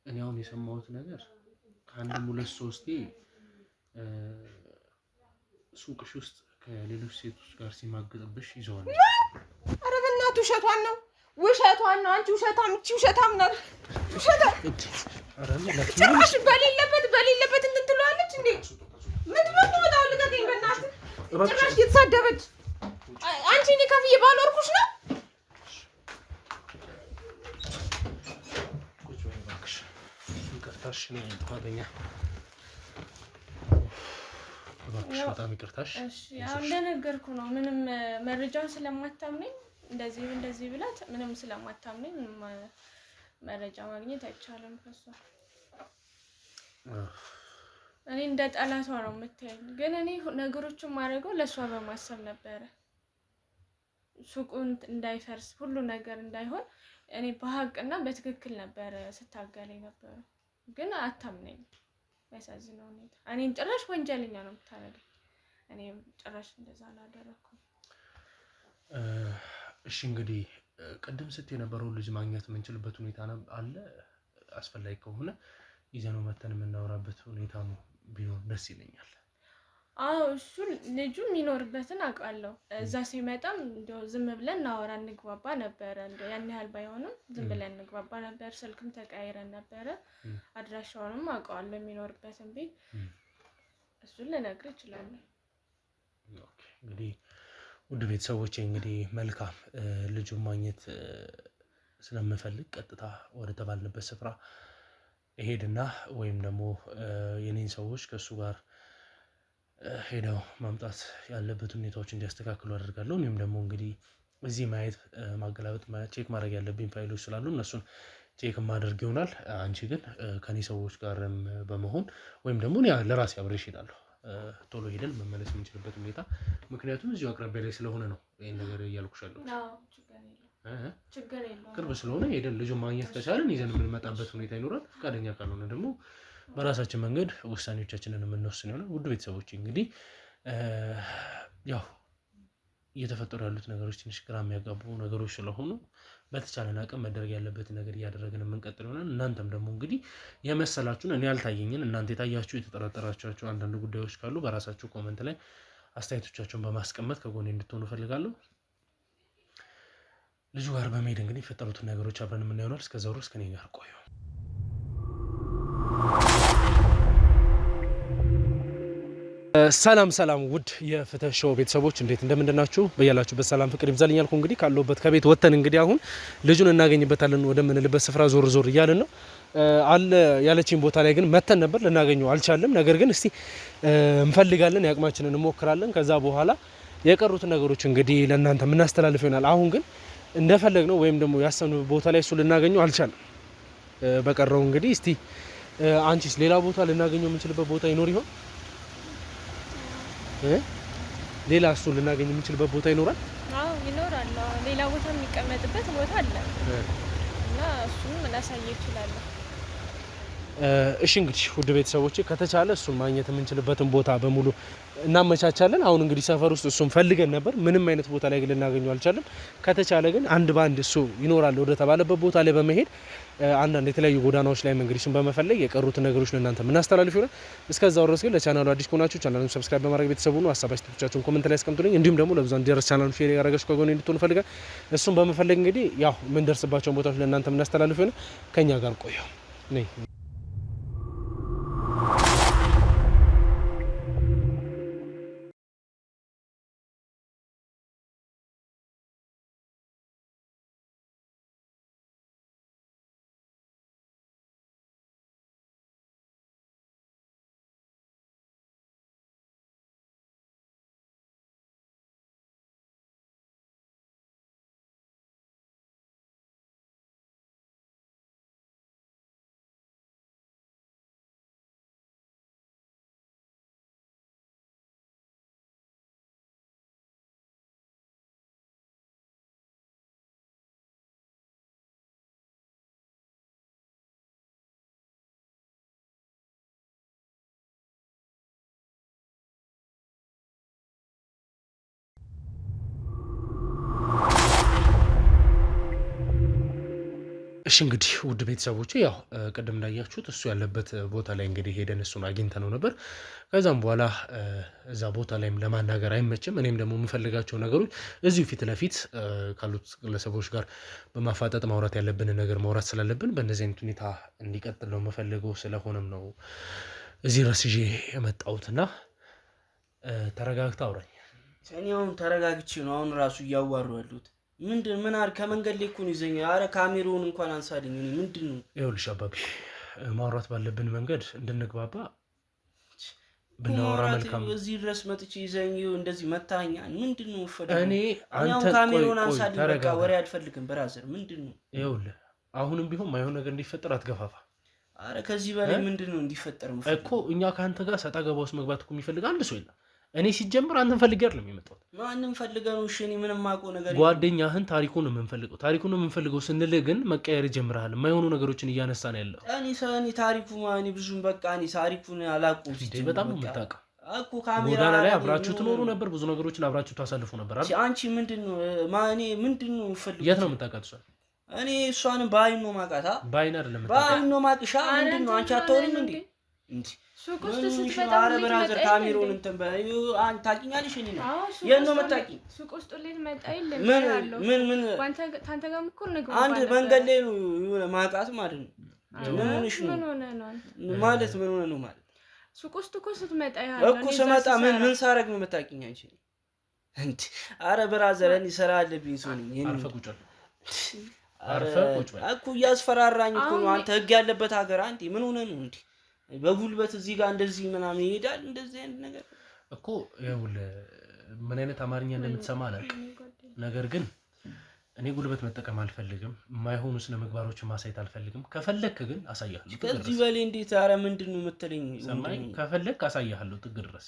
እኔ አሁን የሰማሁት ነገር ከአንድም ሁለት ሶስቴ ሱቅሽ ውስጥ ከሌሎች ሴቶች ጋር ሲማግጥብሽ ይዘዋል። ኧረ በእናትህ ውሸቷን ነው። አንቺ ውሸታም፣ እቺ ውሸታም ናት። ውሸታም ጭራሽ በሌለበት እንትን ትለዋለች እንዴ! ምንድን ነው የምትወጣው? ልቀቀኝ በእናትህ። ጭራሽ እየተሳደበች አንቺ እኔ ከፍዬ ባልወርኩሽ ነው። ይቅርታሽ ነው ጥፋተኛ። እባክሽ በጣም ይቅርታሽ። እሺ አሁን እንደነገርኩህ ነው። ምንም መረጃውን ስለማታምነኝ እንደዚህ ብላት ምንም ስለማታምነኝ መረጃ ማግኘት አይቻልም ከሷ። እኔ እንደ ጠላቷ ነው የምታየኝ፣ ግን እኔ ነገሮችን ማድረገው ለሷ በማሰብ ነበረ። ሱቁን እንዳይፈርስ ሁሉ ነገር እንዳይሆን እኔ በሀቅና በትክክል ነበረ ስታገለኝ ነበረ። ግን አታምነኝ። ያሳዝነው ሁኔታ እኔን ጭራሽ ወንጀለኛ ነው የምታደርገኝ። እኔ ጭራሽ እንደዛ አላደረኩም። እሺ እንግዲህ ቅድም ስትይ የነበረው ልጅ ማግኘት የምንችልበት ሁኔታ አለ። አስፈላጊ ከሆነ ይዘነው መተን የምናወራበት ሁኔታ ቢኖር ደስ ይለኛል። እሱ ልጁ የሚኖርበትን አውቃለሁ። እዛ ሲመጣም እንደው ዝም ብለን እናወራ እንግባባ ነበረ። እንደው ያን ያህል ባይሆንም ዝም ብለን እንግባባ ነበር። ስልክም ተቀያይረን ነበረ። አድራሻውንም አውቀዋለሁ የሚኖርበትን ቤት። እሱን ልነግርህ እችላለሁ። እንግዲህ ውድ ቤተሰቦቼ እንግዲህ መልካም ልጁን ማግኘት ስለምፈልግ ቀጥታ ወደ ተባልንበት ስፍራ እሄድና ወይም ደግሞ የኔን ሰዎች ከሱ ጋር ሄደው ማምጣት ያለበት ሁኔታዎች እንዲያስተካክሉ አደርጋለሁ። እኔም ደግሞ እንግዲህ እዚህ ማየት ማገላበጥ ቼክ ማድረግ ያለብኝ ፋይሎች ስላሉ እነሱን ቼክ ማድረግ ይሆናል። አንቺ ግን ከኔ ሰዎች ጋርም በመሆን ወይም ደግሞ ለራሴ አብሬሽ እሄዳለሁ። ቶሎ ሄደን መመለስ የምንችልበት ሁኔታ ምክንያቱም እዚሁ አቅራቢያ ላይ ስለሆነ ነው ይሄን ነገር እያልኩሻለሁ። ቅርብ ስለሆነ ሄደን ልጁን ማግኘት ከቻለን ይዘን የምንመጣበት ሁኔታ ይኖራል። ፈቃደኛ ካልሆነ ደግሞ በራሳችን መንገድ ውሳኔዎቻችንን የምንወስን ይሆናል። ውድ ቤተሰቦች እንግዲህ ያው እየተፈጠሩ ያሉት ነገሮች ትንሽ ግራ የሚያጋቡ ነገሮች ስለሆኑ በተቻለን አቅም መደረግ ያለበትን ነገር እያደረግን የምንቀጥል ይሆናል። እናንተም ደግሞ እንግዲህ የመሰላችሁን እኔ ያልታየኝን እናንተ የታያችሁ የተጠራጠራችሁ አንዳንድ ጉዳዮች ካሉ በራሳችሁ ኮመንት ላይ አስተያየቶቻችሁን በማስቀመጥ ከጎኔ እንድትሆኑ እፈልጋለሁ። ልጁ ጋር በመሄድ እንግዲህ የፈጠሩትን ነገሮች አብረን የምናየው ይሆናል። እስከዛው ድረስ ከኔ ጋር ቆዩ። ሰላም ውድ የፍትህ ሾው ቤተሰቦች እንዴት እንደምንድናችሁ? በያላችሁበት ሰላም ፍቅር ይብዛልኝ ያልኩ እንግዲህ ካለሁበት ከቤት ወጥተን እንግዲህ አሁን ልጁን እናገኝበታለን ወደምንልበት ስፍራ ዞር እያልን ነው። አለ ያለችኝ ቦታ ላይ ግን መተን ነበር፣ ልናገኘው አልቻለም። ነገር ግን እስቲ እንፈልጋለን፣ ያቅማችንን እንሞክራለን። ከዛ በኋላ የቀሩትን ነገሮች እንግዲህ ለእናንተ የምናስተላልፍ ይሆናል። አሁን ግን እንደፈለግ ነው ወይም ደግሞ ያሰብነው ቦታ ላይ እሱ ልናገኘው አልቻለም። በቀረው እንግዲህ እስቲ አንቺስ ሌላ ቦታ ልናገኘው የምንችልበት ቦታ ይኖር ይሆን? ሌላ እሱ ልናገኝ የምንችልበት ቦታ ይኖራል? ይኖራል። ሌላ ቦታ የሚቀመጥበት ቦታ አለ እና እሱንም ላሳየው እችላለሁ። እሺ እንግዲህ ውድ ቤተሰቦቼ ከተቻለ እሱን ማግኘት የምንችልበትን ቦታ በሙሉ እናመቻቻለን። አሁን እንግዲህ ሰፈር ውስጥ እሱን ፈልገን ነበር፣ ምንም አይነት ቦታ ላይ ግን ልናገኘው አልቻለም። ከተቻለ ግን አንድ ባንድ እሱ ይኖራል ወደ ተባለበት ቦታ ላይ በመሄድ አንዳንድ የተለያዩ ጎዳናዎች ላይ መንገድ እሱን በመፈለግ የቀሩትን ነገሮች ለእናንተ የምናስተላልፍ ይሆናል። እስከዛው ድረስ ግን ለቻናሉ አዲስ ከሆናችሁ ቻናሉን ሰብስክራይብ በማድረግ ቤተሰቡ ነው። ሀሳብ አስተያየቶቻችሁን ኮሜንት ላይ አስቀምጡልኝ። እንዲሁም ደግሞ ለብዙሃን እንዲደርስ ቻናሉን ሼር ያደረጋችሁ ከጎኔ እንድትሆኑ ፈልጋለሁ። እሱን በመፈለግ እንግዲህ ያው ምን ደርስባቸውን ቦታዎች ለእናንተ የምናስተላልፍ ይሆናል። ከኛ ጋር ቆዩ ነይ። እሺ እንግዲህ ውድ ቤተሰቦቼ ያው ቅድም እንዳያችሁት እሱ ያለበት ቦታ ላይ እንግዲህ ሄደን እሱን አግኝተነው ነበር። ከዛም በኋላ እዛ ቦታ ላይም ለማናገር አይመችም። እኔም ደግሞ የምፈልጋቸው ነገሮች እዚሁ ፊት ለፊት ካሉት ግለሰቦች ጋር በማፋጠጥ ማውራት ያለብንን ነገር ማውራት ስላለብን በእነዚህ አይነት ሁኔታ እንዲቀጥል ነው የምፈልገው። ስለሆነም ነው እዚህ ድረስ ይዤ የመጣሁትና ተረጋግተህ አውራኝ። እኔ አሁን ተረጋግቼ ነው አሁን ራሱ እያዋሩ ያሉት። ምን አር ከመንገድ ላይ እኮ ነው ይዘኛ። አረ ካሜራውን እንኳን አንሳልኝ። እኔ ምንድነው? ይኸውልሽ አባቢ ማውራት ባለብን መንገድ እንድንግባባ ብናወራ መልካም። እዚህ ድረስ መጥቼ ይዘኝ እንደዚህ መታኛ ምንድነው? እኔ አንተ ካሜራውን አንሳልኝ። በቃ ወሬ አልፈልግም ብራዘር። ምንድነው? ይኸውልህ አሁንም ቢሆን ማይሆን ነገር እንዲፈጠር አትገፋፋ። አረ ከዚህ በላይ ምንድነው እንዲፈጠር እኮ እኛ ካንተ ጋር ሰጣ ገባ ውስጥ መግባት እኮ የሚፈልግ አንድ ሰው የለም። እኔ ሲጀምር አንተን ፈልጌ አይደለም የመጣሁት። ማንንም ፈልገህ ነው? እሺ እኔ ምንም ማውቀው ነገር ጓደኛህን ታሪኩን ነው የምንፈልገው ስንል ግን መቀየር ጀምረሃል። የማይሆኑ ነገሮችን እያነሳን ያለው እኔ ታሪኩ ማን ብዙም በቃ እኔ ታሪኩን አላውቀውም። በጣም ነው የምታውቀው እኮ ካሜራ ጎዳና ላይ አብራችሁ ትኖሩ ነበር፣ ብዙ ነገሮችን አብራችሁ ታሳልፉ ነበር አይደል? አንቺ ምንድነው ማኔ ምንድነው ፈልገው? የት ነው የምታውቃት እሷ? እኔ እሷን በአይን ነው የማውቃት። በአይን አይደለም በአይን ነው የማውቅሽ። ምንድነው አንቺ አታወሪም እንዴ? እንዴ ሱቅ ውስጥ ስትመጣ አረ ብራዘር ካሜሮን እንትን አንተ ታውቂኛለሽ እኔ ነው የት ነው የምታውቂኝ? ሱቅ ውስጥ ሁሌ ትመጣ የለ ምን ታንተ ጋር እኮ ንግባ አንድ መንገድ ላይ ነው የሆነ ማውቃት ማለት ነው። ምን ሆነሽ ነው ማለት ምን ሆነ ነው ማለት ሱቅ ውስጥ እኮ ስትመጣ ያለው እኮ ስመጣ ምን ሳረግ ነው የምታውቂኝ አንቺ? እንዴ አረ ብራዘር እኔ ስራ አለብኝ ሰው ነኝ። አርፈህ ቁጭ በል እኮ እያስፈራራኝ እኮ ነው። አንተ ህግ ያለበት ሀገር አንተ ምን ሆነ ነው እንዴ? በጉልበት እዚህ ጋር እንደዚህ ምናምን ይሄዳል እንደዚህ አይነት ነገር እኮ ይኸውልህ ምን አይነት አማርኛ እንደምትሰማ አላውቅም። ነገር ግን እኔ ጉልበት መጠቀም አልፈልግም። የማይሆኑ ስነ ምግባሮችን ማሳየት አልፈልግም። ከፈለክ ግን አሳያለሁ። ከዚህ በላይ እንዴት አረ ምንድነው የምትለኝ? ሰማኝ ከፈለክ አሳያለሁ ጥግ ድረስ።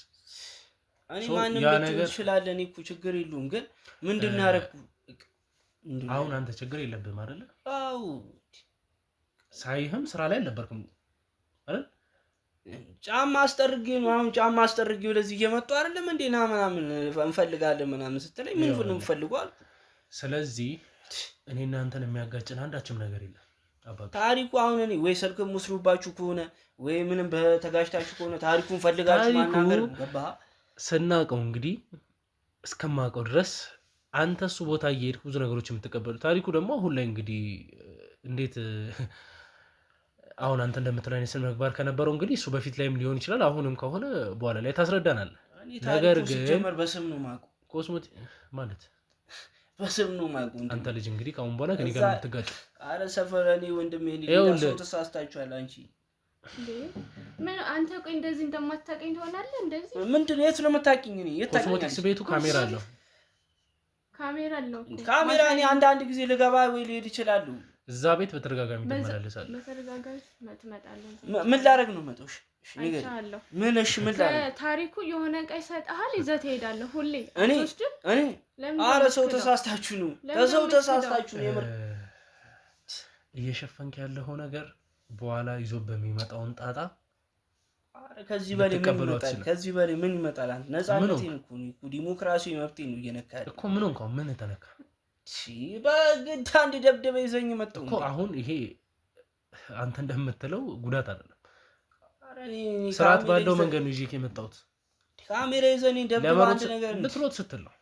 እኔ ማንንም ልትል ትችላለህ። እኔ እኮ ችግር የለውም። ግን ምንድነው ያደረኩ? አሁን አንተ ችግር የለብህም አይደለ? አዎ ሳይህም ስራ ላይ አልነበርክም አይደል? ጫማ አስጠርጌ ነው አሁን ጫማ አስጠርጌ ወደዚህ እየመጣሁ አይደለም እንዴ ና ምናምን እንፈልጋለን ምናምን ስትለኝ ምን ነው የምፈልገው አልኩ። ስለዚህ እኔና አንተን የሚያጋጭን አንዳችም ነገር የለም አባቱ። ታሪኩ አሁን እኔ ወይ ስልክም ወስሩባችሁ ከሆነ ወይ ምንም በተጋጭታችሁ ከሆነ ታሪኩን ፈልጋችሁ ማናገር ገባህ? ስናቀው እንግዲህ እስከማቀው ድረስ አንተ እሱ ቦታ እየሄድክ ብዙ ነገሮች የምትቀበሉ ታሪኩ ደግሞ አሁን ላይ እንግዲህ እንዴት አሁን አንተ እንደምትለው አይነት ስነ ምግባር ከነበረው እንግዲህ እሱ በፊት ላይም ሊሆን ይችላል አሁንም ከሆነ በኋላ ላይ ታስረዳናለህ። ነገር ግን ጀመር በስም ነው ማቁ ኮስሞት ማለት በስም ነው ማቁ አንተ ልጅ እንግዲህ ካሁን በኋላ ከኔ ጋር የምትጋጨው አረ ሰፈር እኔ ወንድሜ ሰው ተሳስታችኋል አንቺ ምን አንተ ቆይ እንደዚህ እንደማታውቀኝ ትሆናለህ። እንደዚህ ምንድነው የት ነው የምታውቂኝ? እኔ የት ታውቂኝ? ኮስሞቲክስ ቤቱ ካሜራ አለው ካሜራ እኔ አንዳንድ ጊዜ ልገባ ወይ ልሄድ ይችላል። እዛ ቤት በተደጋጋሚ ትመላለሳለህ። በተደጋጋሚ ትመጣለህ። ምን ላደርግ ነው መጣሽ? አይቻለሁ። ምን እሺ ምን ላደርግ? ታሪኩ የሆነ ቀይ ሰጣሃል ይዘህ ትሄዳለህ ሁሌ። እኔ አረ ሰው ተሳስታችሁ ነው ከሰው ተሳስታችሁ ነው የምር እየሸፈንክ ያለው ነገር በኋላ ይዞ በሚመጣውን ጣጣ ከዚህ በላይ ምን ይመጣል? ከዚህ በላይ ምን ይመጣል? አንተ ነፃነቴን እኮ ነው ዲሞክራሲ መብቴን ነው እየነካኸኝ እኮ ምን እንኳን ምን ተነካ? እሺ በግድ አንድ ደብደበ ይዘኝ መጣው እኮ አሁን ይሄ አንተ እንደምትለው ጉዳት አይደለም። አረ እኔ ስርዓት ባለው መንገድ ነው ይዤ የመጣሁት። ካሜራ ይዘኝ ደብደበ አንድ ነገር ልትሮጥ ስትል ነው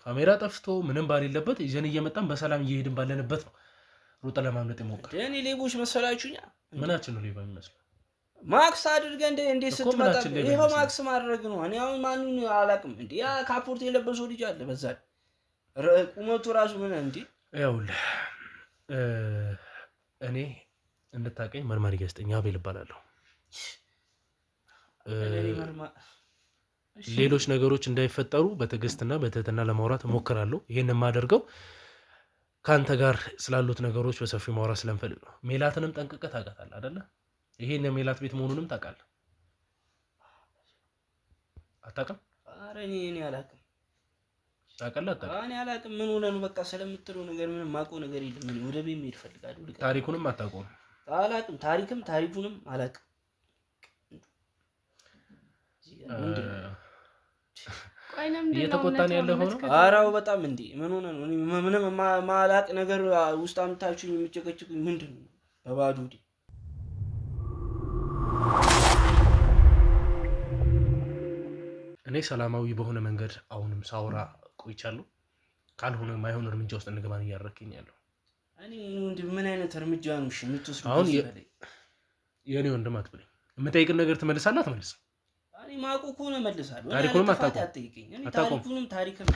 ካሜራ ጠፍቶ ምንም ባሌለበት ይዘን እየመጣን በሰላም እየሄድን ባለንበት ነው ሩጣ ለማምለጥ የሞከረ። እኔ ሌቦች መሰላችሁኛ? ምናችን ነው ሌባ የሚመስለው? ማክስ አድርገህ እንዴት ስትመጣ ይሄው ማክስ ማድረግ ነው። እኔ አሁን ማንኑ አላውቅም እንዴ ያ ካፖርት የለበሰው ልጅ አለ በዛ ቁመቱ ራሱ ምን እንዴ ይኸውልህ እኔ እንድታቀኝ መርማሪ ጋዜጠኛ አቤል እባላለሁ። ሌሎች ነገሮች እንዳይፈጠሩ በትዕግስትና በትህትና ለማውራት እሞክራለሁ። ይሄን የማደርገው ካንተ ጋር ስላሉት ነገሮች በሰፊው ማውራት ስለምፈልግ ነው። ሜላትንም ጠንቅቀህ ታውቃታለህ አይደለ? ይሄን የሜላት ቤት መሆኑንም ታውቃለህ። አታውቅም? ኧረ እኔ አላውቅም። ታውቃለህ? አታውቅም? እኔ አላውቅም። ምን ሆነ ነው? በቃ ስለምትለው ነገር ምንም ማውቀው ነገር የለም። እኔ ወደ ቤት መሄድ እፈልጋለሁ። ታሪኩንም አታውቀውም? አላውቅም። ታሪኩንም አላውቅም። እየተቆጣን ያለ ሆኖ አራው በጣም እንዴ ምን ሆነ ነው? ምንም ማላቅ ነገር ውስጥ አምታችሁ የሚጨቀጭቁኝ ምንድን ነው? በባዶ ዲ እኔ ሰላማዊ በሆነ መንገድ አሁንም ሳውራ ቆይቻለሁ። ካልሆነ ማይሆን እርምጃ ውስጥ እንገባን እያደረከኝ ያለው እኔ ምን አይነት እርምጃ ነው የምትወስዱት? አሁን የኔ ወንድም አትበለኝ። የምጠይቅን ነገር ትመልሳለህ አትመልስም? እኔ ማውቁ ከሆነ እመልሳለሁ። ታሪኩንም አታውቅም። እኔ ታሪኩንም ታሪክም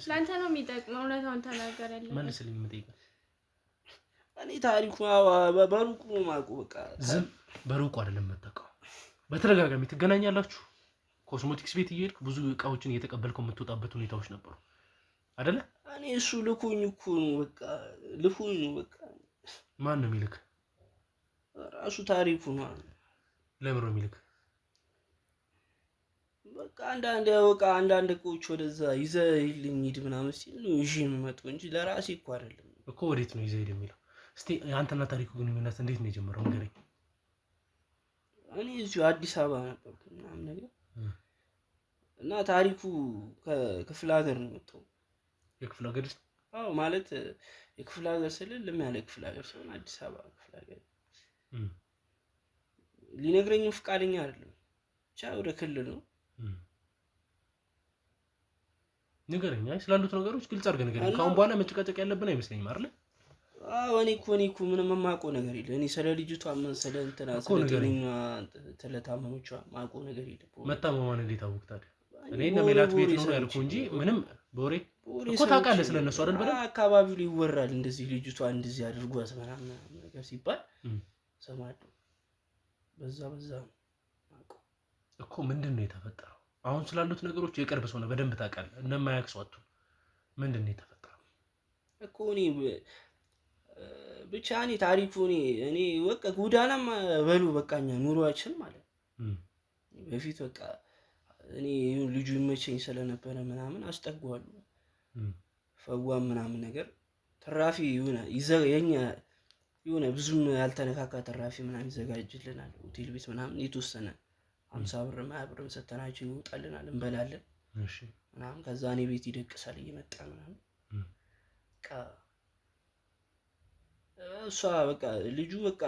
ለአንተ ነው የሚጠቅመው። እውነታውን ተናገር ያለው መልስልኝ። የምጠይቅህ እኔ ታሪኩ በሩቁ ነው የማውቀው። በቃ ዝም በሩቁ አይደለም የምታውቀው። በተደጋጋሚ ትገናኛላችሁ። ኮስሞቲክስ ቤት እየሄድክ ብዙ እቃዎችን እየተቀበልከው የምትወጣበት ሁኔታዎች ነበሩ አይደለ? እኔ እሱ ልኩኝ እኮ ነው በቃ ልኩኝ ነው በቃ። ማን ነው የሚልክ? ራሱ ታሪኩ ነው። ለምን ነው የሚልክ? በቃ አንዳንድ እቃዎች ወደዛ ይዘህልኝ ሂድ ምናምን ሲል ነው ይዤ የምመጣው እንጂ ለራሴ እኮ አይደለም። እኮ ወዴት ነው ይዘህ ሄድ የሚለው? እስቲ አንተና ታሪኩ ግንኙነት እንዴት ነው የጀመረው ንገረኝ። እኔ እዚሁ አዲስ አበባ ነበርኩ ምናምን ነገር እና ታሪኩ ከክፍለ ሀገር ነው የመጣው። የክፍለ ሀገር? አዎ ማለት የክፍለ ሀገር ስል ልም ያለ ክፍለ ሀገር ሲሆን አዲስ አበባ ክፍለ ሀገር ሊነግረኝም ፈቃደኛ አይደለም። ብቻ ወደ ክልል ነው። ንገረኝ። አይ ስላሉት ነገሮች ግልጽ አድርገህ ንገረኝ። ከአሁን በኋላ መጨቃጨቅ ያለብን አይመስለኝም አይደል? አዎ እኔ እኮ ምንም የማውቀው ነገር የለም። እኔ ስለ ልጅቷ ምን ስለ እንትና ስለ ጤነኛ ስለታመመቿ የማውቀው ነገር የለም። መታመሟን እንዴት አወቅህ ታዲያ? እኔ እነ ሜላት ቤት ነው ያልኩህ እንጂ ምንም በወሬ እኮ ታውቃለህ ስለነሱ አይደል? በደንብ አካባቢው ላይ ይወራል እንደዚህ ልጅቷ እንደዚህ አድርጓት ምናምን ነገር ሲባል ሰማለሁ። በዛ እኮ ምንድን ነው የተፈጠረው? አሁን ስላሉት ነገሮች የቅርብ ሰው ነው በደንብ ታውቃለህ። እንደማያውቅ ሰው አትሁን። ምንድን ነው የተፈጠረው እኮ እኔ ብቻ እኔ ታሪኩ እኔ በቃ ጎዳናም በሉ በቃኛ ኑሯችን ማለት በፊት በቃ እኔ ልጁ ይመቸኝ ስለነበረ ምናምን አስጠጓዋለሁ። ፈዋም ምናምን ነገር ተራፊ የኛ የሆነ ብዙም ያልተነካካ ተራፊ ምናምን ይዘጋጅልናል። ሆቴል ቤት ምናምን የተወሰነ 50 ብር 100 ብር ሰተናቸው ይወጣልናል፣ እንበላለን ምናምን። ከዛ እኔ ቤት ይደቅሳል እየመጣ ምናምን በቃ እሷ በቃ ልጁ በቃ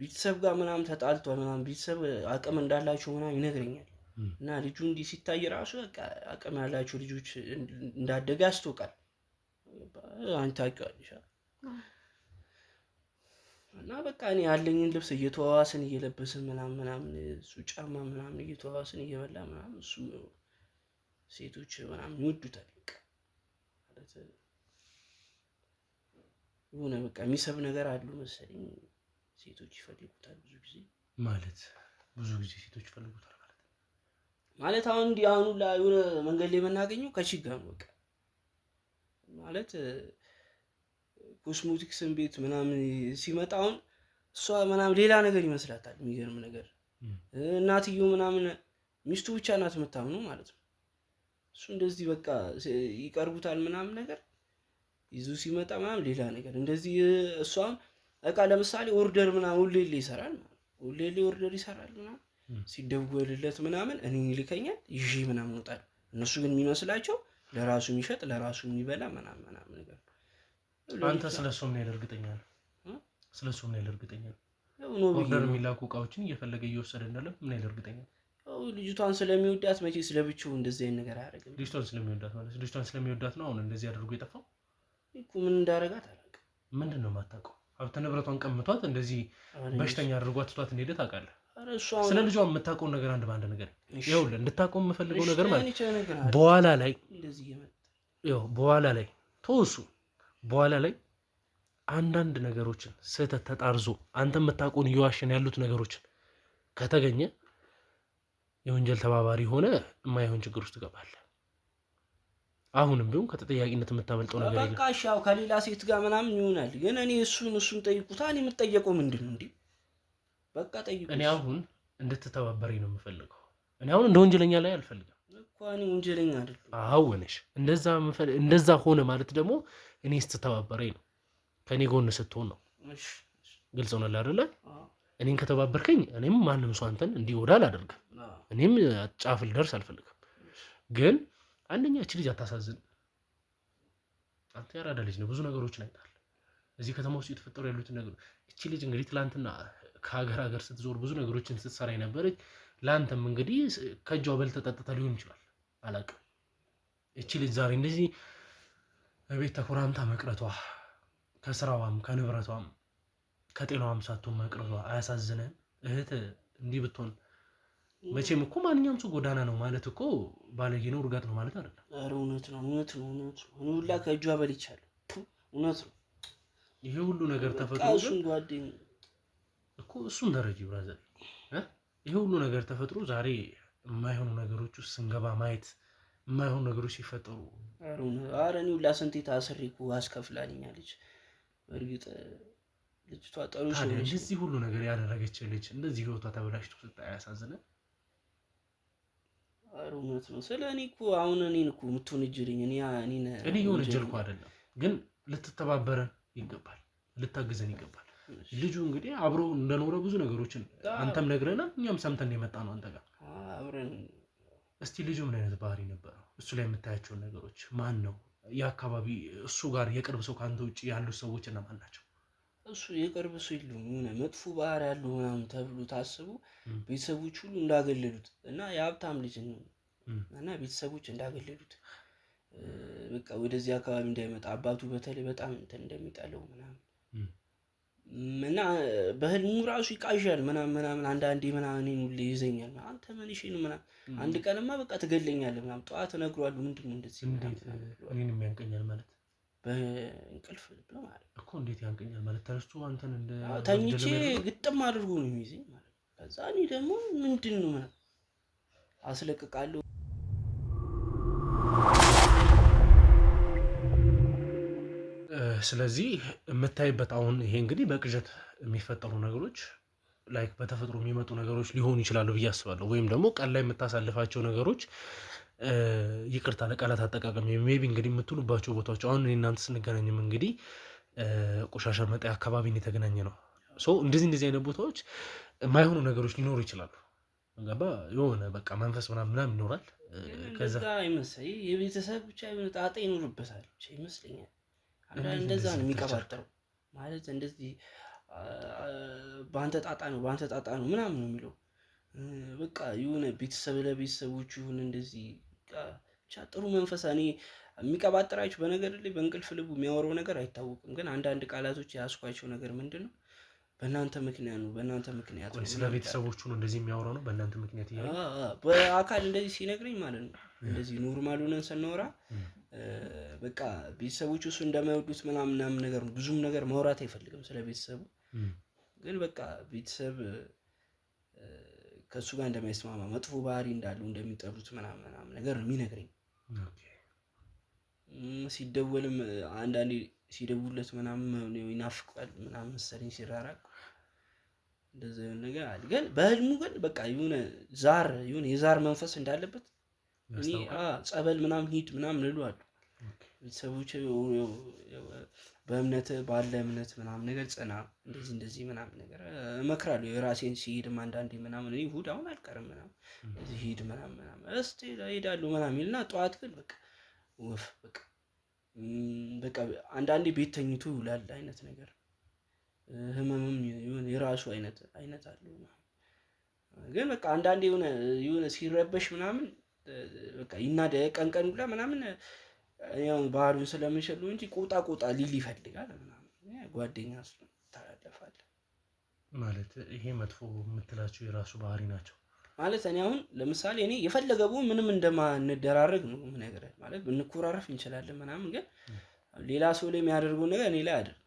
ቤተሰብ ጋር ምናምን ተጣልቷል ምናምን ቤተሰብ አቅም እንዳላቸው ምናምን ይነግረኛል። እና ልጁ እንዲህ ሲታይ ራሱ በቃ አቅም ያላቸው ልጆች እንዳደገ ያስታውቃል። አንተ ታውቂዋለሽ። እና በቃ እኔ ያለኝን ልብስ እየተዋዋስን እየለበስን ምናምን እሱ ጫማ ምናምን እየተዋዋስን እየበላ ምናምን እሱ ሴቶች ምናምን ይወዱታል። በቃ ማለት የሆነ በቃ የሚሰብ ነገር አሉ መሰለኝ። ሴቶች ይፈልጉታል ብዙ ጊዜ ሴቶች ይፈልጉታል ማለት አሁን እንዲህ አሁን ላይ የሆነ መንገድ ላይ የምናገኘው ከቺጋ ነው። በቃ ማለት ኮስሞቲክስን ቤት ምናምን ሲመጣ አሁን እሷ ምናምን ሌላ ነገር ይመስላታል። የሚገርም ነገር እናትየው ምናምን ሚስቱ ብቻ ናት የምታምነው ማለት ነው። እሱ እንደዚህ በቃ ይቀርቡታል ምናምን ነገር ይዞ ሲመጣ ምናምን ሌላ ነገር እንደዚህ እሷም በቃ ለምሳሌ ኦርደር ምናምን ሁሌ ይሰራል ኦርደር ይሰራል ምናምን ሲደወልለት ምናምን እኔን ይልከኛል ይዤ ምናምን ወጣል። እነሱ ግን የሚመስላቸው ለራሱ የሚሸጥ ለራሱ የሚበላ ምናምን ነገር። አንተ ስለሱ ምን ያህል እርግጠኛ ነህ? ስለሱ ምን ያህል እርግጠኛ ነህ? ኦርደር የሚላኩ እቃዎችን እየፈለገ እየወሰደ እንዳለ ምን ያህል እርግጠኛ ነህ? ልጅቷን ስለሚወዳት መቼ ስለብቻው እንደዚህ አይነት ነገር አያደርግም። ልጅቷን ስለሚወዳት ማለት ልጅቷን ስለሚወዳት ነው አሁን እንደዚህ አድርጎ የጠፋው እኮ። ምን እንዳደረጋት አላውቅም። ምንድን ነው የማታውቀው? ሀብተ ንብረቷን ቀምቷት እንደዚህ በሽተኛ አድርጓት ትቷት እንደሄደ ታውቃለህ። ስለ ልጇ የምታውቀውን ነገር አንድ በአንድ ነገር ይኸውልህ፣ እንድታውቀው የምፈልገው ነገር ማለት በኋላ ላይ ተወሱ በኋላ ላይ አንዳንድ ነገሮችን ስህተት ተጣርዞ አንተ የምታውቀውን እየዋሸን ያሉት ነገሮችን ከተገኘ የወንጀል ተባባሪ ሆነ የማይሆን ችግር ውስጥ ትገባለህ። አሁንም ቢሆን ከተጠያቂነት የምታመልጠው ነገር የለም። በቃ ሻው ከሌላ ሴት ጋር ምናምን ይሆናል። ግን እኔ እሱን ጠይቁታ። እኔ የምጠየቀው ምንድን ነው እንዴ? በቃ ጠይቁ። እኔ አሁን እንድትተባበረኝ ነው የምፈልገው። እኔ አሁን እንደ ወንጀለኛ ላይ አልፈልግም እኮ። እኔ ወንጀለኛ አይደለም። አዎ ነሽ። እንደዛ ሆነ ማለት ደግሞ እኔ ስትተባበረኝ ነው፣ ከኔ ጎን ስትሆን ነው። ግልጽ ነው አይደለ? እኔን ከተባበርከኝ እኔም ማንም ሰው አንተን እንዲወዳ አላደርግም። እኔም ጫፍ ልደርስ አልፈልግም። ግን አንደኛ እቺ ልጅ አታሳዝን። አንተ ያራዳ ልጅ ነው፣ ብዙ ነገሮችን አይታል። እዚህ ከተማ ውስጥ የተፈጠሩ ያሉትን ነገሮች እቺ ልጅ እንግዲህ ትላንትና ከሀገር ስትዞር ብዙ ነገሮችን ስትሰራ የነበረች ለአንተም እንግዲህ ከእጇ በልተጠጥታ ሊሆን ይችላል፣ አላውቅም። እቺ ልጅ ዛሬ እንደዚህ በቤት ተኮራምታ መቅረቷ ከስራዋም ከንብረቷም ከጤናዋም ሳትሆን መቅረቷ አያሳዝንም? እህት እንዲህ ብትሆን መቼም እኮ ማንኛውም ሰው ጎዳና ነው ማለት እኮ ባለጌ ነው እርጋጥ ነው ማለት አይደለም። ኧረ እውነት ነው። ሁላ ከእጇ በልቻለሁ። እውነት ነው። ይሄ ሁሉ ነገር ተፈጥሮ እሱን ጓደኛ እኮ እሱን ደረጃ ብራዘር ይሄ ሁሉ ነገር ተፈጥሮ ዛሬ የማይሆኑ ነገሮች ውስጥ ስንገባ ማየት የማይሆኑ ነገሮች ሲፈጠሩ ኧረ እኔ ሁላ ስንቴ ታስሬ እኮ አስከፍላልኛለች። በእርግጥ ልጅቷ ጠሩ ሰው ነች። እንደዚህ ሁሉ ነገር ያደረገች ልጅ እንደዚህ ህይወቷ ተበላሽቶ ስታይ አያሳዝንም? ኧረ እውነት ነው። ስለ እኔ እኮ አሁን እኔን እኮ የምትወነጅልኝ እኔ የሆነጀልኩ አይደለም፣ ግን ልትተባበረን ይገባል፣ ልታግዘን ይገባል። ልጁ እንግዲህ አብሮ እንደኖረ ብዙ ነገሮችን አንተም ነግረናል፣ እኛም ሰምተን የመጣ ነው አንተ ጋር አብረን። እስቲ ልጁ ምን አይነት ባህሪ ነበረው? እሱ ላይ የምታያቸውን ነገሮች ማን ነው የአካባቢ እሱ ጋር የቅርብ ሰው ከአንተ ውጭ ያሉት ሰዎች እነማን ናቸው? እሱ የቅርብ ሰው የለውም። የሆነ መጥፎ ባህሪ ያለው ምናምን ተብሎ ታስቡ ቤተሰቦች ሁሉ እንዳገለሉት እና የሀብታም ልጅ ነው እና ቤተሰቦች እንዳገለሉት በቃ ወደዚህ አካባቢ እንዳይመጣ አባቱ በተለይ በጣም እንትን እንደሚጠለው ምናምን እና በህልሙ ራሱ ይቃዣል ምናምን አንዳንዴ ምናምን እኔን ሁሌ ይዘኛል። አንተ ምን እሺ ነው ምናምን አንድ ቀንማ በቃ ትገለኛለህ ምናምን ጠዋት እነግረዋለሁ። ምንድነው እንደዚህ እኔን የሚያንቀኛል ማለት በእንቅልፍ ነው ማለት እኮ። እንዴት ያንቀኛል ማለት ተነስቶ አንተን እንደ ተኝቼ ግጥም አድርጎ ነው የሚይዘኝ ማለት። ከዛ እኔ ደግሞ ምንድነው ምናምን አስለቅቃለሁ። ስለዚህ የምታይበት አሁን ይሄ እንግዲህ በቅዠት የሚፈጠሩ ነገሮች ላይክ በተፈጥሮ የሚመጡ ነገሮች ሊሆኑ ይችላሉ ብዬ አስባለሁ። ወይም ደግሞ ቀን ላይ የምታሳልፋቸው ነገሮች ይቅርታ ለቃላት አጠቃቀም ሜቢ እንግዲህ የምትውሉባቸው ቦታዎች አሁን እናንተ ስንገናኝም እንግዲህ ቆሻሻ መጣያ አካባቢ የተገናኘ ነው። እንደዚህ አይነት ቦታዎች የማይሆኑ ነገሮች ሊኖሩ ይችላሉ። ገባ የሆነ በቃ መንፈስ ምናምን ይኖራል። ከዛ አይመስለኝ የቤተሰብ ብቻ የሆነ ጣጣ ይኖርበታል ይመስለኛል። እንደዛ ነው የሚቀባጠረው ማለት እንደዚህ በአንተ ጣጣ ነው ምናምን ነው የሚለው። በቃ የሆነ ቤተሰብ ለቤተሰቦቹ ይሁን እንደዚህ ብቻ ጥሩ መንፈሳ እኔ የሚቀባጥራችሁ በነገር ላይ በእንቅልፍ ልቡ የሚያወራው ነገር አይታወቅም። ግን አንዳንድ ቃላቶች ያስኳቸው ነገር ምንድነው በእናንተ ምክንያት ነው። ስለ ቤተሰቦቹ ነው እንደዚህ የሚያወራው ነው በእናንተ ምክንያት ይሄ በአካል እንደዚህ ሲነግረኝ ማለት ነው። እንደዚህ ኖርማል ሆነን ስናወራ በቃ ቤተሰቦቹ እሱ እንደማይወዱት ምናምን ነገር ነው። ብዙም ነገር ማውራት አይፈልግም ስለ ቤተሰቡ። ግን በቃ ቤተሰብ ከእሱ ጋር እንደማይስማማ መጥፎ ባህሪ እንዳለው እንደሚጠሉት ምናምን ነገር ነው የሚነግረኝ። ሲደወልም አንዳንዴ ሲደውለት ምናምን ይናፍቃል ምናምን መሰለኝ ሲራራቅ እንደዚህ ነገር አለ። ግን በህልሙ ግን በቃ የሆነ የዛር መንፈስ እንዳለበት እኔ ጸበል ምናምን ሂድ ምናምን እለዋለሁ። ቤተሰቦች በእምነት ባለ እምነት ምናምን ነገር ጽና እንደዚህ ምናምን ነገር እመክራለሁ። የራሴን ሲሄድም አንዳንዴ ምናምን እኔ እሑድ አሁን አልቀርም ምናምን እዚህ ሂድ ምናምን እስቲ እሄዳለሁ ምናምን ይልና ጠዋት ግን በቃ ወፍ በቃ አንዳንዴ ቤት ተኝቶ ይውላል አይነት ነገር። ህመምም የራሱ አይነት አለው። ግን በቃ አንዳንዴ የሆነ ሲረበሽ ምናምን በቃ ይናደ ቀን ሁላ ምናምን ያው ባህሩን ስለምንሸሉ እንጂ ቆጣ ሊል ይፈልጋል ምናምን ጓደኛ ታላለፋለ ማለት ይሄ መጥፎ የምትላቸው የራሱ ባህሪ ናቸው ማለት። እኔ አሁን ለምሳሌ እኔ የፈለገው ምንም እንደማንደራረግ ነው ነገር ማለት ብንኮራረፍ እንችላለን ምናምን። ግን ሌላ ሰው ላይ የሚያደርገው ነገር እኔ ላይ አይደለም።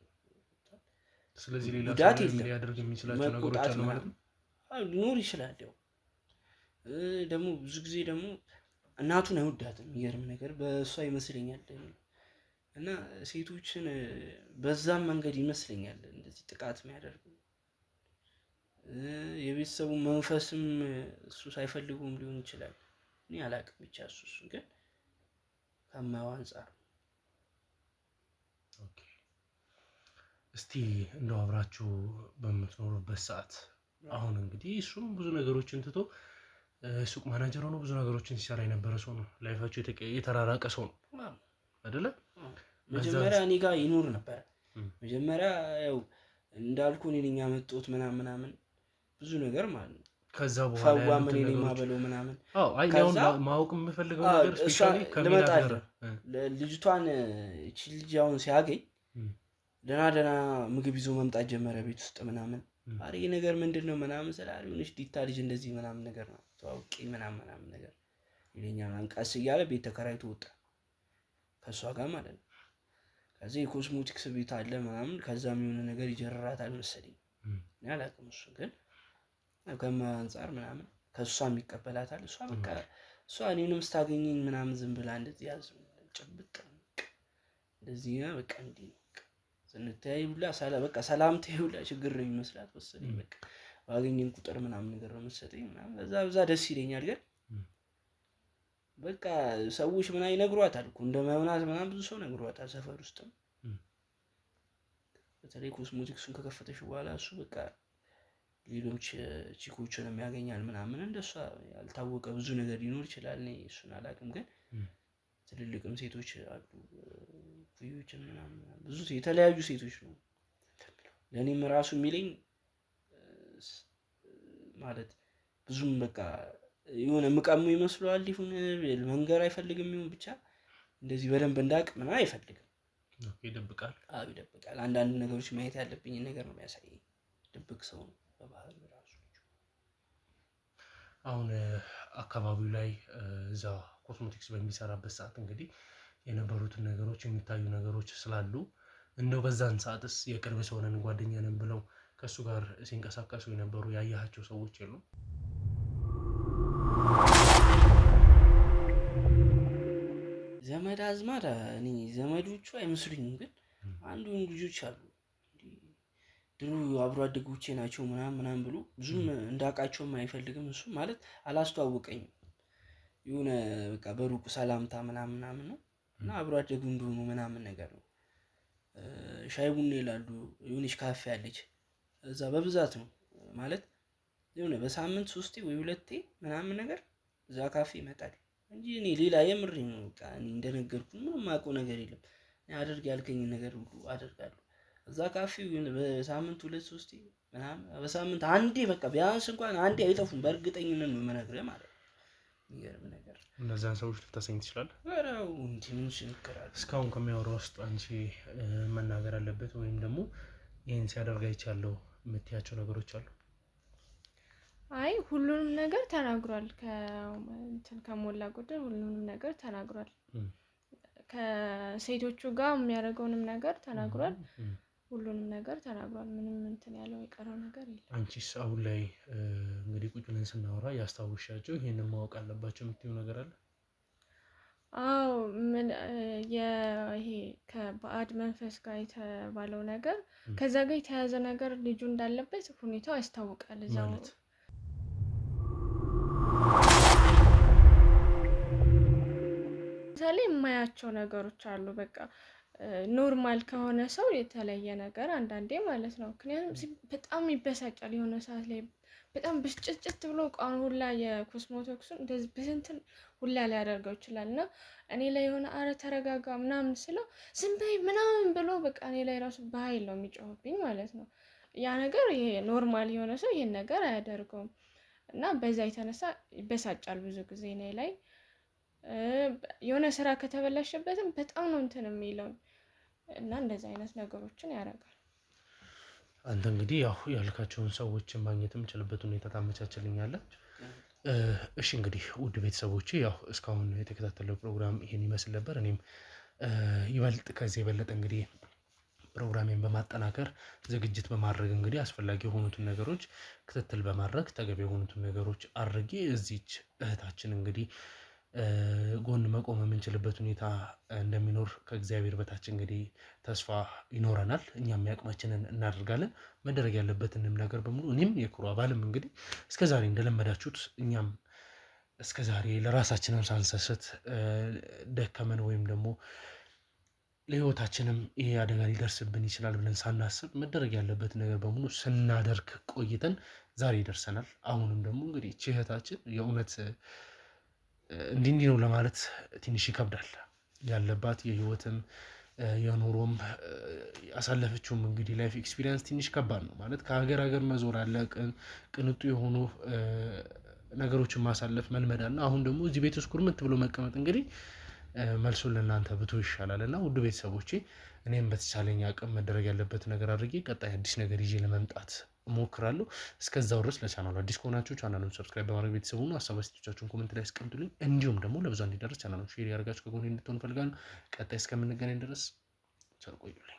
ስለዚህ ሌላ ሰው ላይ ሊያደርግ የሚችላቸው ነገሮች አሉ ማለት ነው። ሊኖር ይችላል። ያው ደግሞ ብዙ ጊዜ ደግሞ እናቱን አይወዳትም። የሚገርም ነገር በእሷ ይመስለኛል። እና ሴቶችን በዛም መንገድ ይመስለኛል እንደዚህ ጥቃት የሚያደርጉ የቤተሰቡ መንፈስም እሱ ሳይፈልጉም ሊሆን ይችላል። እኔ አላውቅም ብቻ እሱ ግን ከማየው አንፃር። እስቲ እንደው አብራችሁ በምትኖሩበት ሰዓት አሁን እንግዲህ እሱም ብዙ ነገሮችን ትቶ ሱቅ ማናጀር ሆኖ ብዙ ነገሮችን ሲሰራ የነበረ ሰው ነው። ላይፋቸው የተራራቀ ሰው ነው አይደለ? መጀመሪያ እኔ ጋር ይኖር ነበር። መጀመሪያ ያው እንዳልኩ እኔ ነኝ ያመጣሁት ምናምን ብዙ ነገር ማለት ነው። ከዛ በኋላ ፈዋ ምን እኔ ማበለው ምናምን አይኛውን ማወቅ የምፈልገው ነገር ስፔሻሊ ከሚላደረ ልጅቷን እቺ ልጅ አሁን ሲያገኝ ደህና ምግብ ይዞ መምጣት ጀመረ ቤት ውስጥ ምናምን። አሬ ነገር ምንድነው ምናምን ስላለ ሆነሽ ዲታ ልጅ እንደዚህ ምናምን ነገር ነው ተዋውቂ ምናምን ነገር ይለኛል። አንቃስ እያለ ቤት ተከራይቶ ወጣ ከሷ ጋር ማለት ነው። ከዛ የኮስሞቲክስ ቤት አለ ምናምን ከዛም የሆነ ነገር ይጀራራታል መሰለኝ እኔ አላውቅም። እሱ ግን ከማየው አንፃር ምናምን ከሷም ይቀበላታል። እሷ በቃ እሷ እኔንም ስታገኘኝ ምናምን ዝም ብላ እንደዚህ ያዝ ጭብጥ እንደዚህ በቃ እንዲህ ስንተያይ ሁላ በቃ ሰላምታዬ ሁላ ችግር ነው የሚመስላት መሰለኝ። በቃ ባገኘን ቁጥር ምናምን ነገር ነው መሰለኝ ምናምን በዛ ደስ ይለኛል። ግን በቃ ሰዎች ምናምን ይነግሯታል እኮ እንደማይሆናት ምናምን ብዙ ሰው ነግሯታል ሰፈር ውስጥም በተለይ ኮስሞቲክሱን ከከፈተሽ በኋላ እሱ በቃ ሌሎች ቺኮችንም ያገኛል ምናምን እንደሷ ያልታወቀ ብዙ ነገር ሊኖር ይችላል። እኔ እሱን አላውቅም፣ ግን ትልልቅም ሴቶች አሉ ኩዮችም ምናምን ብዙ የተለያዩ ሴቶች ነው ለእኔም ራሱ የሚለኝ ማለት ብዙም በቃ የሆነ ምቀሙ ይመስለዋል ይሁን መንገር አይፈልግም ይሁን ብቻ እንደዚህ በደንብ እንዳቅ ምናምን አይፈልግም። ይደብቃል። ይደብቃል። አንዳንድ ነገሮች ማየት ያለብኝ ነገር ነው የሚያሳየኝ። ድብቅ ሰው ነው በባህል ራሱ። አሁን አካባቢው ላይ እዛ ኮስሞቲክስ በሚሰራበት ሰዓት እንግዲህ የነበሩትን ነገሮች የሚታዩ ነገሮች ስላሉ እንደው በዛን ሰዓትስ የቅርብ ሰው ነን ጓደኛ ነን ብለው ከሱ ጋር ሲንቀሳቀሱ የነበሩ ያያቸው ሰዎች የሉም? ዘመድ አዝማድ እኔ ዘመዶቹ አይመስሉኝም፣ ግን አንዱ ልጆች አሉ ድሮ አብሮ አደጎቼ ናቸው ምናምን ብሎ ብዙም እንዳውቃቸውም አይፈልግም። እሱ ማለት አላስተዋወቀኝም። የሆነ በቃ በሩቁ ሰላምታ ምናምን ነው እና አብሮ አደጉ እንደሆኑ ምናምን ነገር ነው። ሻይ ቡና ይላሉ። የሆነች ካፌ አለች እዛ በብዛት ነው ማለት የሆነ በሳምንት 3 ወይ 2 ምናምን ነገር እዛ ካፌ ይመጣል እንጂ እኔ ሌላ የምሬ ነው በቃ እኔ እንደነገርኩ ምንም ማውቀው ነገር የለም። እኔ አድርግ ያልከኝ ነገር ሁሉ አደርጋለሁ። እዛ ካፌ በሳምንት 2-3 ምናምን በሳምንት አንዴ በቃ ቢያንስ እንኳን አንዴ አይጠፉም። በእርግጠኝነት ነው የምነግርህ ማለት ነው። የሚገርም ነገር እነዛን ሰዎች ልታሰኝ ትችላለህ? አራው እንዴ ምን ይችላል? እስካሁን ከሚያወራው ውስጥ አንቺ መናገር አለበት ወይም ደግሞ ይሄን ሲያደርግ አይቻለሁ የምትያቸው ነገሮች አሉ? አይ ሁሉንም ነገር ተናግሯል። ከሞላ ጎደል ሁሉንም ነገር ተናግሯል። ከሴቶቹ ጋር የሚያደርገውንም ነገር ተናግሯል። ሁሉንም ነገር ተናግሯል። ምንም እንትን ያለው የቀረው ነገር የለም። አንቺስ አሁን ላይ እንግዲህ ቁጭ ብለን ስናወራ ያስታውሻቸው ይሄንን ማወቅ አለባቸው የምትይው ነገር አለ? አዎ ይሄ ከባዕድ መንፈስ ጋር የተባለው ነገር ከዛ ጋር የተያያዘ ነገር ልጁ እንዳለበት ሁኔታው ያስታውቃል። እዛው ምሳሌ የማያቸው ነገሮች አሉ። በቃ ኖርማል ከሆነ ሰው የተለየ ነገር አንዳንዴ ማለት ነው። ምክንያቱም በጣም ይበሳጫል። የሆነ ሰዓት ላይ በጣም ብስጭት ብሎ ቋን ሁላ የኮስሞቲክሱን እንደዚህ በስንትን ሁላ ሊያደርገው ይችላል። እና እኔ ላይ የሆነ አረ ተረጋጋ ምናምን ስለው ዝም በይ ምናምን ብሎ በቃ እኔ ላይ ራሱ በኃይል ነው የሚጮህብኝ ማለት ነው። ያ ነገር ይሄ ኖርማል የሆነ ሰው ይሄን ነገር አያደርገውም። እና በዛ የተነሳ ይበሳጫል ብዙ ጊዜ እኔ ላይ። የሆነ ስራ ከተበላሸበትም በጣም ነው እንትን የሚለው እና እንደዚህ አይነት ነገሮችን ያደርጋል። አንተ እንግዲህ ያው ያልካቸውን ሰዎችን ማግኘት የምችልበት ሁኔታ ታመቻችልኛለህ? እሺ እንግዲህ ውድ ቤተሰቦቼ ያው እስካሁን የተከታተለው ፕሮግራም ይሄን ይመስል ነበር። እኔም ይበልጥ ከዚህ የበለጠ እንግዲህ ፕሮግራሜን በማጠናከር ዝግጅት በማድረግ እንግዲህ አስፈላጊ የሆኑትን ነገሮች ክትትል በማድረግ ተገቢ የሆኑትን ነገሮች አድርጌ እዚች እህታችን እንግዲህ ጎን መቆም የምንችልበት ሁኔታ እንደሚኖር ከእግዚአብሔር በታች እንግዲህ ተስፋ ይኖረናል። እኛም ያቅማችንን እናደርጋለን። መደረግ ያለበትንም ነገር በሙሉ እኔም የክሩ አባልም እንግዲህ እስከዛሬ እንደለመዳችሁት እኛም እስከዛሬ ለራሳችንን ሳንሰስት ደከመን ወይም ደግሞ ለህይወታችንም ይሄ አደጋ ሊደርስብን ይችላል ብለን ሳናስብ መደረግ ያለበት ነገር በሙሉ ስናደርግ ቆይተን ዛሬ ደርሰናል። አሁንም ደግሞ እንግዲህ እህታችን የእውነት እንዲህ ነው ለማለት ትንሽ ይከብዳል። ያለባት የህይወትም የኑሮም ያሳለፈችውም እንግዲህ ላይፍ ኤክስፒሪየንስ ትንሽ ከባድ ነው ማለት ከሀገር መዞር አለ፣ ቅንጡ የሆኑ ነገሮችን ማሳለፍ መልመድ አለ። አሁን ደግሞ እዚህ ቤት ውስጥ ኩርምት ብሎ መቀመጥ እንግዲህ መልሱን ለእናንተ ብቶ ይሻላል። እና ውድ ቤተሰቦቼ እኔም በተቻለኝ አቅም መደረግ ያለበት ነገር አድርጌ ቀጣይ አዲስ ነገር ይዤ ለመምጣት እሞክራለሁ። እስከዛው ድረስ ለቻናሉ አዲስ ከሆናችሁ ቻናሉን ሰብስክራይብ በማድረግ ቤተሰቡ ነው። ሀሳብ አስተያየቶቻችሁን ኮሜንት ላይ አስቀምጡልኝ። እንዲሁም ደግሞ ለብዙ እንዲደርስ ቻናሉን ሼር ያደርጋችሁ ከጎኔ እንድትሆኑ እፈልጋለሁ። ቀጣይ እስከምንገናኝ ድረስ ቸር ቆዩልኝ።